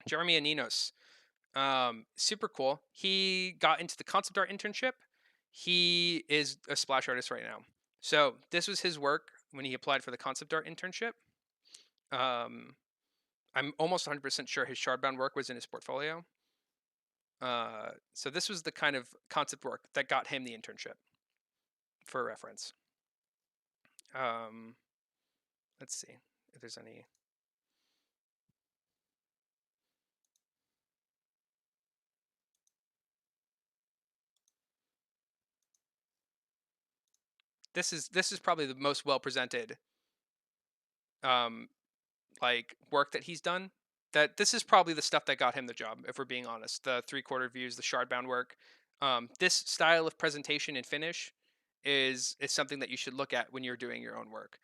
Jeremy Aninos, super cool. He got into the concept art internship. He is a splash artist right now. So this was his work when he applied for the concept art internship. I'm almost 100% sure his shardbound work was in his portfolio. So this was the kind of concept work that got him the internship, for reference. Let's see if there's any. This is probably the most well presented like work that he's done. That this is probably the stuff that got him the job, if we're being honest. The 3/4 views, the shardbound work. This style of presentation and finish is something that you should look at when you're doing your own work.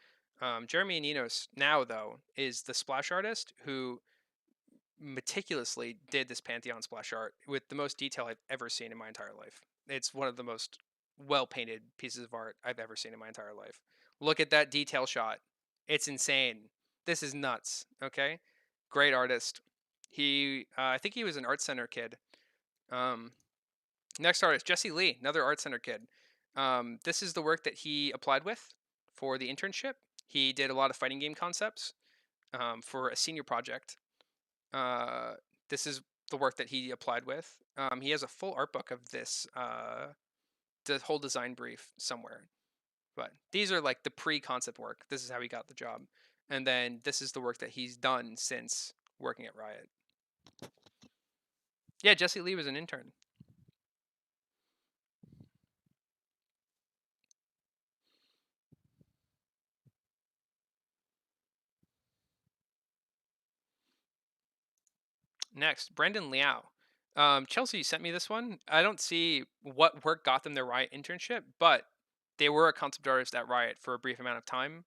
Jeremy Aninos now though is the splash artist who meticulously did this Pantheon splash art with the most detail I've ever seen in my entire life. It's one of the most well painted pieces of art I've ever seen in my entire life. Look at that detail shot. It's insane. This is nuts. Okay. Great artist. I think he was an art center kid. Next artist, Jesse Lee, another art center kid. This is the work that he applied with for the internship. He did a lot of fighting game concepts for a senior project. This is the work that he applied with. He has a full art book of this, the whole design brief somewhere. But these are like the pre-concept work. This is how he got the job. And then this is the work that he's done since working at Riot. Yeah, Jesse Lee was an intern. Next, Brandon Liao. Chelsea sent me this one. I don't see what work got them their Riot internship, but they were a concept artist at Riot for a brief amount of time.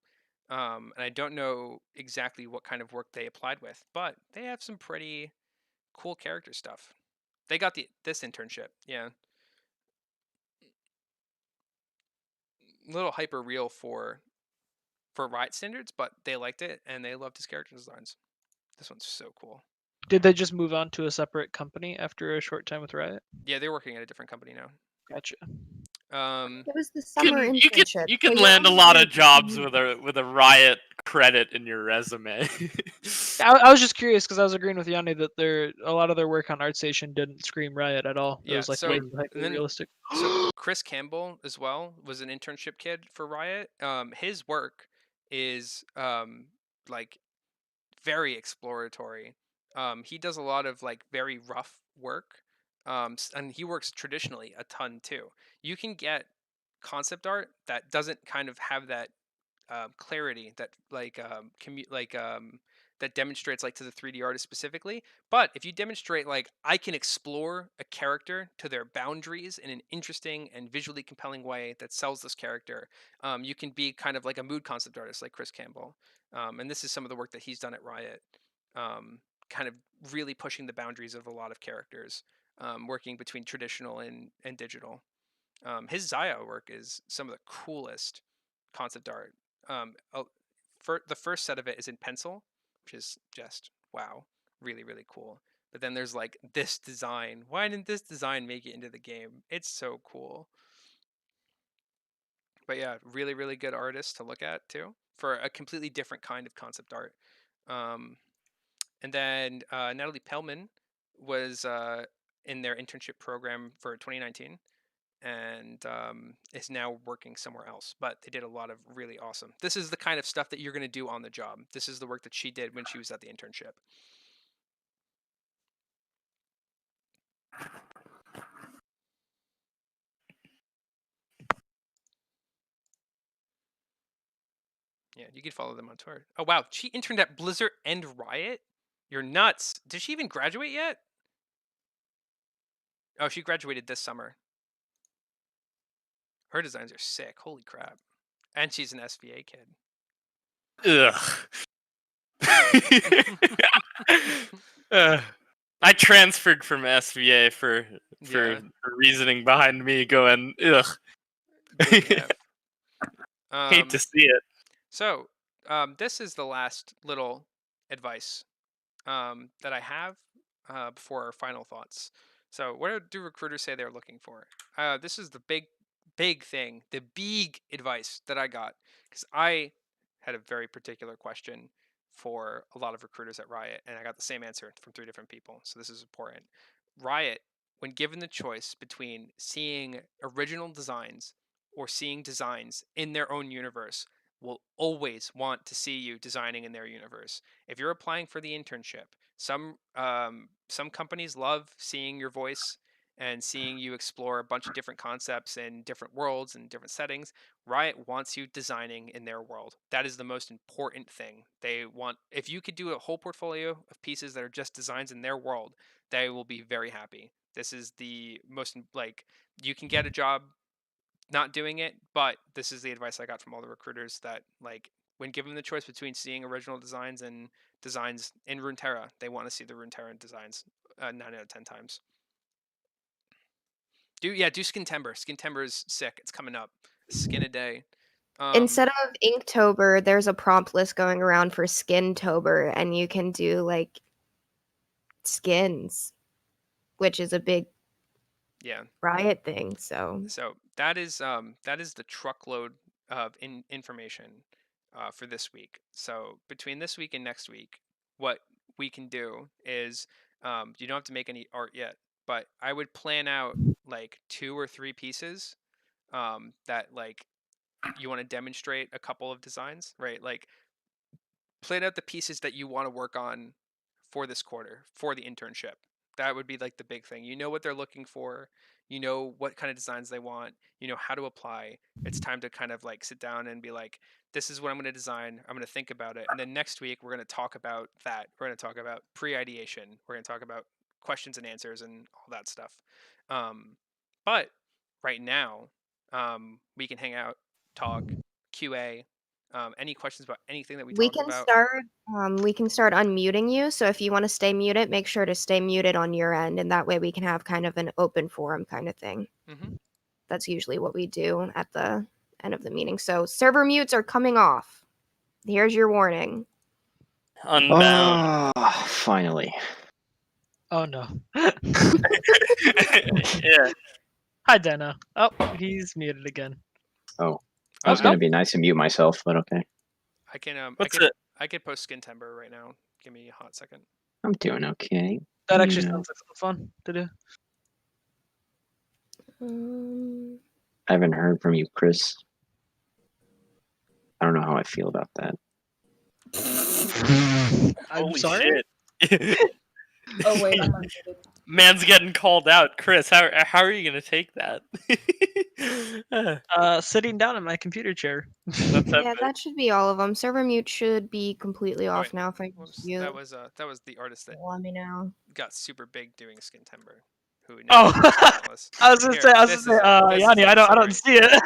And I don't know exactly what kind of work they applied with, but they have some pretty cool character stuff. They got this internship, yeah. A little hyper real for Riot standards, but they liked it and they loved his character designs. This one's so cool. Did they just move on to a separate company after a short time with Riot? Yeah, they're working at a different company now. Gotcha. It was the summer internship. You can so you're land a only lot there of for jobs a with a Riot credit in your resume. I was just curious because I was agreeing with Yanni that a lot of their work on ArtStation didn't scream Riot at all. It Yeah, was like so way too realistic. So Chris Campbell as well was an internship kid for Riot. His work is like very exploratory. He does a lot of like very rough work. And he works traditionally a ton too. You can get concept art that doesn't kind of have that clarity that that demonstrates like to the 3D artist specifically. But if you demonstrate like I can explore a character to their boundaries in an interesting and visually compelling way that sells this character, you can be kind of like a mood concept artist like Chris Campbell. And this is some of the work that he's done at Riot, kind of really pushing the boundaries of a lot of characters, working between traditional and digital. His Zaya work is some of the coolest concept art. For the first set of it is in pencil, which is just wow, really really cool. But then there's like this design. Why didn't this design make it into the game? It's so cool. But yeah, really really good artist to look at too. for a completely different kind of concept art. And then Natalie Pellman was in their internship program for 2019 and is now working somewhere else. But they did a lot of really awesome. This is the kind of stuff that you're going to do on the job. This is the work that she did when she was at the internship. Yeah, you could follow them on Twitter. Oh, wow. She interned at Blizzard and Riot? You're nuts. Did she even graduate yet? Oh, she graduated this summer. Her designs are sick. Holy crap. And she's an SVA kid. Ugh. I transferred from SVA for Yeah. reasoning behind me going, ugh. Big F. Hate to see it. So, this is the last little advice that I have before our final thoughts. So, what do recruiters say they're looking for? This is the big thing, the big advice that I got, because I had a very particular question for a lot of recruiters at Riot, and I got the same answer from 3 different people. So, this is important. Riot, when given the choice between seeing original designs or seeing designs in their own universe, will always want to see you designing in their universe. If you're applying for the internship, some companies love seeing your voice and seeing you explore a bunch of different concepts in different worlds and different settings. Riot wants you designing in their world. That is the most important thing. They want, if you could do a whole portfolio of pieces that are just designs in their world, they will be very happy. This is the most, like, you can get a job not doing it, but this is the advice I got from all the recruiters that, like, when given the choice between seeing original designs and designs in Runeterra, they want to see the Runeterra designs 9 out of 10 times. Do Skintember. Skintember is sick. It's coming up. Skin a day. Instead of Inktober, there's a prompt list going around for Skintober, and you can do like skins, which is a big Riot thing. So that is the truckload of information for this week. So between this week and next week, what we can do is you don't have to make any art yet, but I would plan out like 2 or 3 pieces that, like, you want to demonstrate a couple of designs, right? Like, plan out the pieces that you want to work on for this quarter for the internship. That would be like the big thing. You know what they're looking for, you know what kind of designs they want, you know how to apply. It's time to kind of like sit down and be like, this is what I'm going to design. I'm going to think about it. And then next week we're going to talk about that. We're going to talk about pre-ideation. We're going to talk about questions and answers and all that stuff. But right now, we can hang out, talk, QA. Any questions about anything that we talked about? We can start unmuting you. So if you want to stay muted, make sure to stay muted on your end, and that way we can have kind of an open forum kind of thing. Mm-hmm. That's usually what we do at the end of the meeting. So server mutes are coming off. Here's your warning. Unbound. Oh, finally. Oh no. Yeah. Hi, Dana. Oh, he's muted again. Oh, I was Oh, gonna be nice and mute myself, but okay. I can What's I could post Skintember right now. Give me a hot second. I'm doing okay. that actually Yeah. sounds like something fun to do. I haven't heard from you, Chris. I don't know how I feel about that. I'm Holy sorry. shit. Oh wait, I'm unmuted. Man's getting called out. Chris, how are you gonna take that? Sitting down in my computer chair. That's Yeah, that should be all of them. Server mute should be completely Oh, off wait. now. If I Whoops. you That was the artist that let me know. got super big doing Skintember. Who Oh, knows Dauntless. I was gonna Here, say, this is it. This is Yanni, it. I Sorry. don't see it.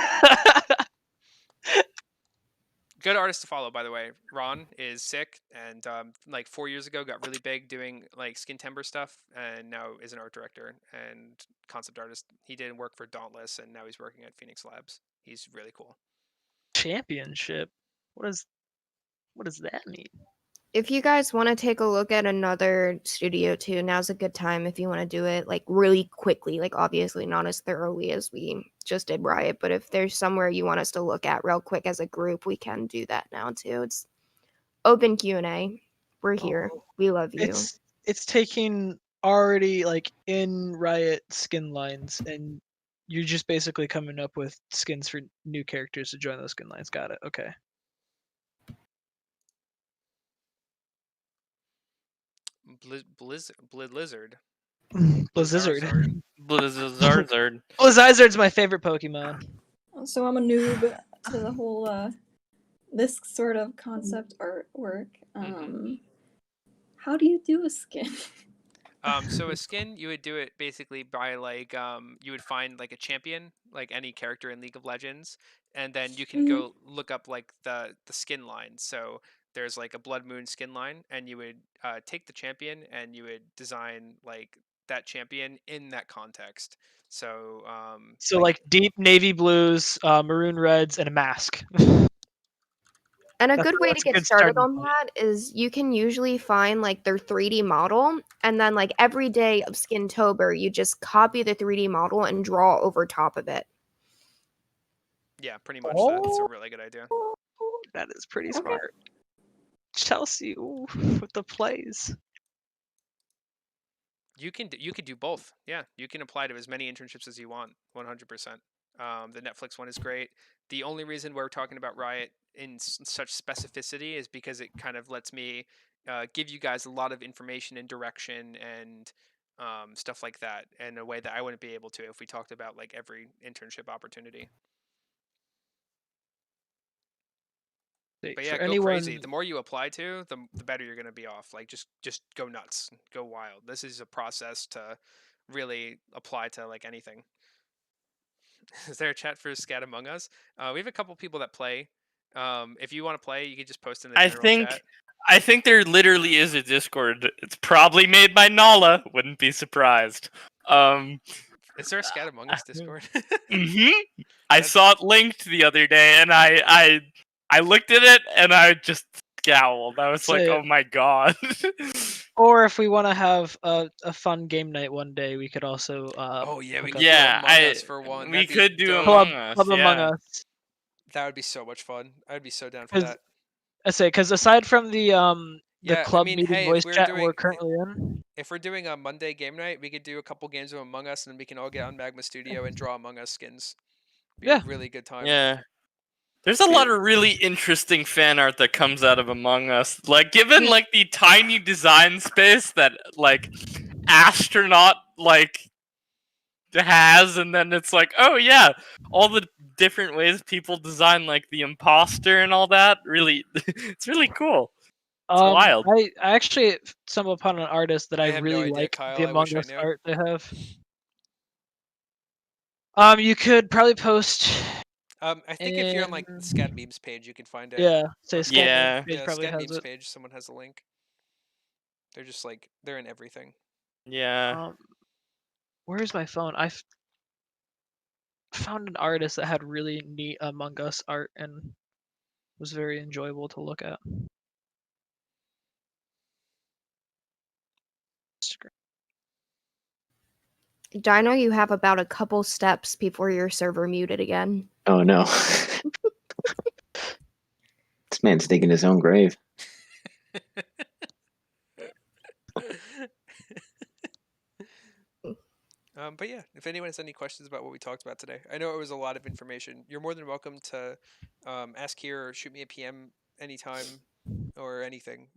Good artist to follow, by the way. Ron is sick, and like 4 years ago got really big doing like Skintember stuff, and now is an art director and concept artist. He did work for Dauntless, and now he's working at Phoenix Labs. He's really cool. Championship. What does that mean? If you guys want to take a look at another studio too, now's a good time if you want to do it like really quickly. Like obviously not as thoroughly as we just did Riot, but if there's somewhere you want us to look at real quick as a group, we can do that now too. It's open Q&A. We're here. Oh, We love you. It's taking already like in Riot skin lines, and you're just basically coming up with skins for new characters to join those skin lines. Got it. Okay. Blizzard. Blizzard. Blizzard. Blizzard. Blizzard's my favorite Pokemon. So I'm a noob to the whole this sort of concept artwork. How do you do a skin? So a skin, you would do it basically by like you would find like a champion, like any character in League of Legends, and then you can go look up like the skin line. So there's like a Blood Moon skin line, and you would take the champion and you would design like that champion in that context. So So like deep navy blues, maroon reds, and a mask. And a That's good way to a get good started starting on point. that is you can usually find like their 3D model, and then like every day of Skintober, you just copy the 3D model and draw over top of it. yeah, pretty much that's a really good idea. That is pretty Okay. smart. Chelsea, ooh, with the plays. You can do both. Yeah, you can apply to as many internships as you want. 100%. The Netflix one is great. The only reason we're talking about Riot in such specificity is because it kind of lets me give you guys a lot of information and direction and stuff like that in a way that I wouldn't be able to if we talked about like every internship opportunity. But yeah, go crazy. The more you apply to, the better you're gonna be off. Like just go nuts, go wild. This is a process to really apply to like anything. Is there a chat for SCAD Among Us? We have a couple people that play. If you want to play, you can just post in the general chat. I think there literally is a Discord. It's probably made by Nala. Wouldn't be surprised. Is there a SCAD Among Us Discord? I saw it linked the other day, and I looked at it and I just scowled. I was like, "Oh my god!" Or if we want to have a fun game night one day, we could also. Oh yeah, we hook could up- do Among Us for one. We That'd be could do dope. Among Club Us. Among Yeah. Us. That would be so much fun. I'd be so down for that. I say, because aside from the Yeah, club I mean, meeting hey, voice if we're chat doing we're currently in. if we're doing a Monday game night, we could do a couple games of Among Us, and then we can all get on Magma Studio and draw Among Us skins. Be Yeah. a really good time. Yeah. There's a lot of really interesting fan art that comes out of Among Us. Like, given like the tiny design space that like Astronaut like has, and then it's like, oh yeah, all the different ways people design like the imposter and all that. Really, it's really cool. It's wild. I actually stumbled upon an artist that I have no really idea, like Kyle. the I Among wish I Us knew. art they have. You could probably post. I think if you're on like the SCAD memes page, you can find it. Yeah, say Or- SCAD Yeah. memes page yeah, probably SCAD has memes it. page. Someone has a link. They're just like they're in everything. Yeah. Where's my phone? I found an artist that had really neat Among Us art and was very enjoyable to look at. Dino, you have about a couple steps before your server muted again. Oh no. This man's digging his own grave. But yeah, if anyone has any questions about what we talked about today, I know it was a lot of information. You're more than welcome to ask here or shoot me a PM anytime or anything.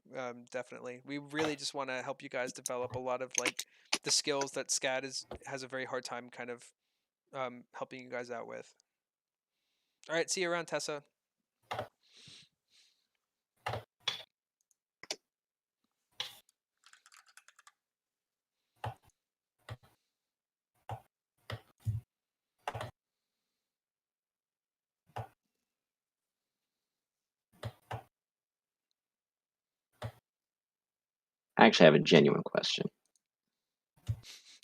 Definitely, we really just want to help you guys develop a lot of like the skills that SCAD has a very hard time kind of helping you guys out with. All right, see you around, Tessa. I actually have a genuine question.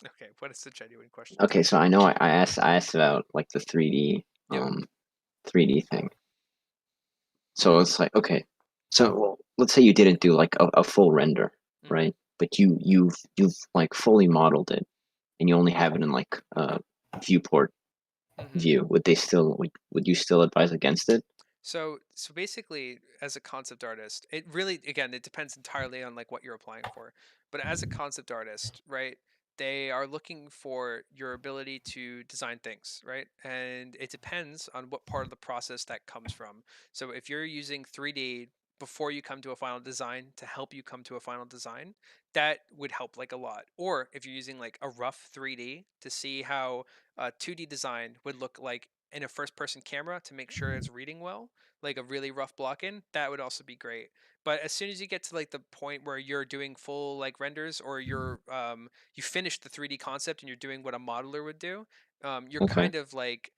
Okay, what is the genuine question? Okay, so I know I asked about like the 3D Yep. 3D thing. So it's like, okay, So well, let's say you didn't do like a full render, Mhm. right? But you've like fully modeled it, and you only have it in like a viewport Mhm. view. Would you still advise against it? So basically, as a concept artist, it really, again, it depends entirely on like what you're applying for. But as a concept artist, right, they are looking for your ability to design things, right? And it depends on what part of the process that comes from. So if you're using 3D before you come to a final design to help you come to a final design, that would help like a lot. Or if you're using like a rough 3D to see how a 2D design would look like in a first person camera to make sure it's reading well, like a really rough block in, that would also be great. But as soon as you get to like the point where you're doing full like renders, or you finish the 3D concept and you're doing what a modeler would do, you're Okay. kind of like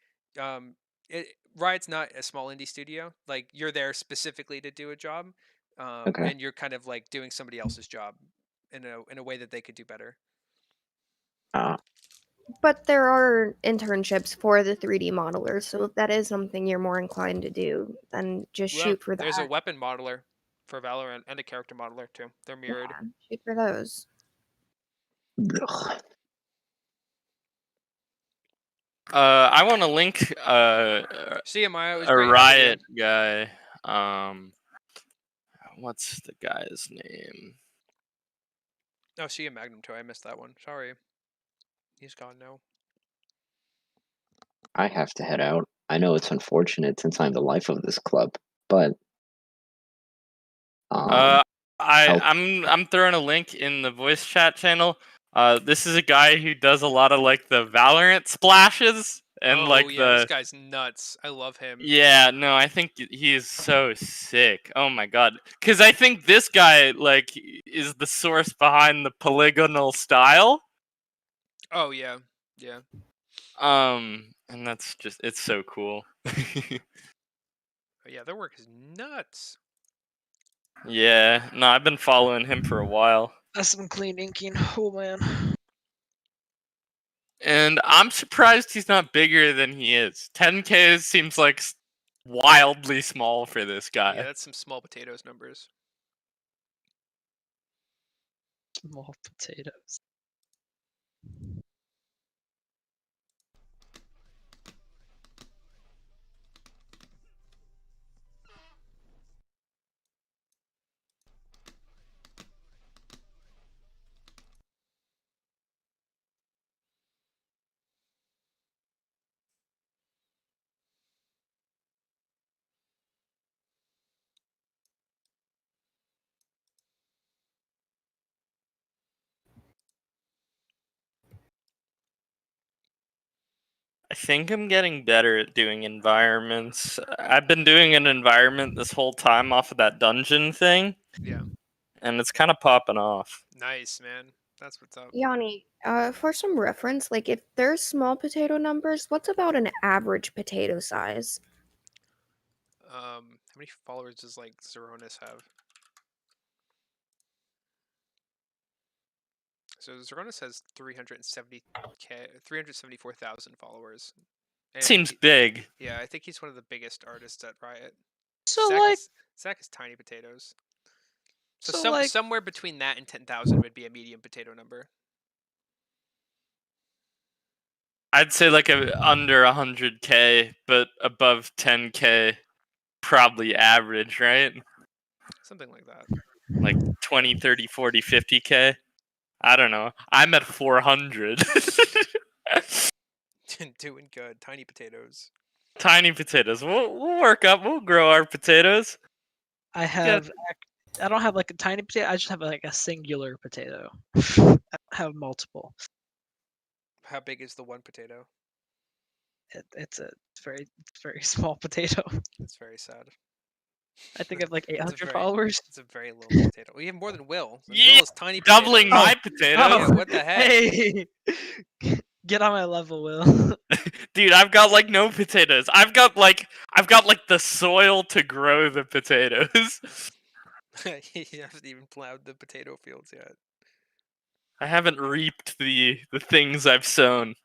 Riot's not a small indie studio. Like you're there specifically to do a job, Okay. and you're kind of like doing somebody else's job in a way that they could do better. But there are internships for the 3D modelers, so if that is something you're more inclined to do, then just Well, shoot for that. there's a weapon modeler for Valorant and a character modeler too. They're mirrored. Yeah, shoot for those. Ugh. I want to link CMI, it was a great having you. Riot guy. What's the guy's name? Oh, see a Magnum too. I missed that one. Sorry. He's gone now. I have to head out. I know it's unfortunate since I'm the life of this club, but I'm I'll- I'm throwing a link in the voice chat channel. This is a guy who does a lot of like the Valorant splashes and oh like yeah, this the guy's nuts. I love him. yeah. No, I think he is so sick. Oh my god, because I think this guy like is the source behind the polygonal style. Oh yeah, yeah. And that's just it's so cool. Oh, yeah, their work is nuts. Yeah, no, I've been following him for a while. That's some clean inking. Oh man. And I'm surprised he's not bigger than he is. 10K seems like wildly small for this guy. Yeah, that's some small potatoes numbers. Small potatoes. I think I'm getting better at doing environments. I've been doing an environment this whole time off of that dungeon thing, Yeah. and it's kind of popping off. Nice, man. That's what's up. Yanni, for some reference, like if there's small potato numbers, what's about an average potato size? How many followers does like Zeronis have? So Zeronis has 374,000 followers. And I think Seems big. yeah, I think he's one of the biggest artists at Riot. So Zach is tiny potatoes. So, So, like- somewhere between that and 10,000 would be a medium potato number. I'd say like under 100K, but above 10K, probably average, right? Something like that. Like 20, 30, 40, 50K. I don't know. I'm at 400. Doing good. Tiny potatoes. Tiny potatoes. We'll work up. We'll grow our potatoes. I don't have like a tiny potato. I just have like a singular potato. I don't have multiple. How big is the one potato? It's a very small potato. It's very sad. I think I have like It's a 800 very- followers. It's a very little potato. We have more than Will. And Yeah, Will is tiny Doubling potatoes. my potatoes. Yeah, what the heck? Hey, get on my level, Will. Dude, I've got like no potatoes. I've got like the soil to grow the potatoes. He hasn't even plowed the potato fields yet. I haven't reaped the things I've sown.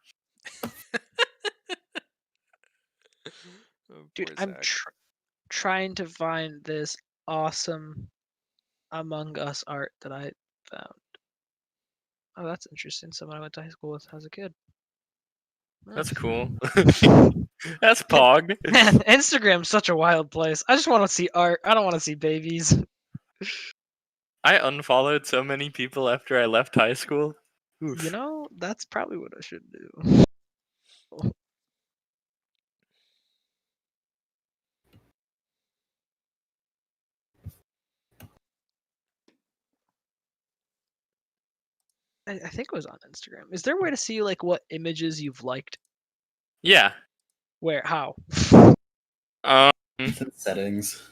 Oh, Dude, poor I'm Zach. trying to find this awesome Among Us art that I found. Oh, that's interesting. Someone I went to high school with as a kid. That's cool. Man, That's Pog. Instagram's such a wild place. I just want to see art. I don't want to see babies. I unfollowed so many people after I left high school. Oof. You know, that's probably what I should do. I think it was on Instagram. Is there a way to see like what images you've liked? Yeah. Where? How? Um. Settings.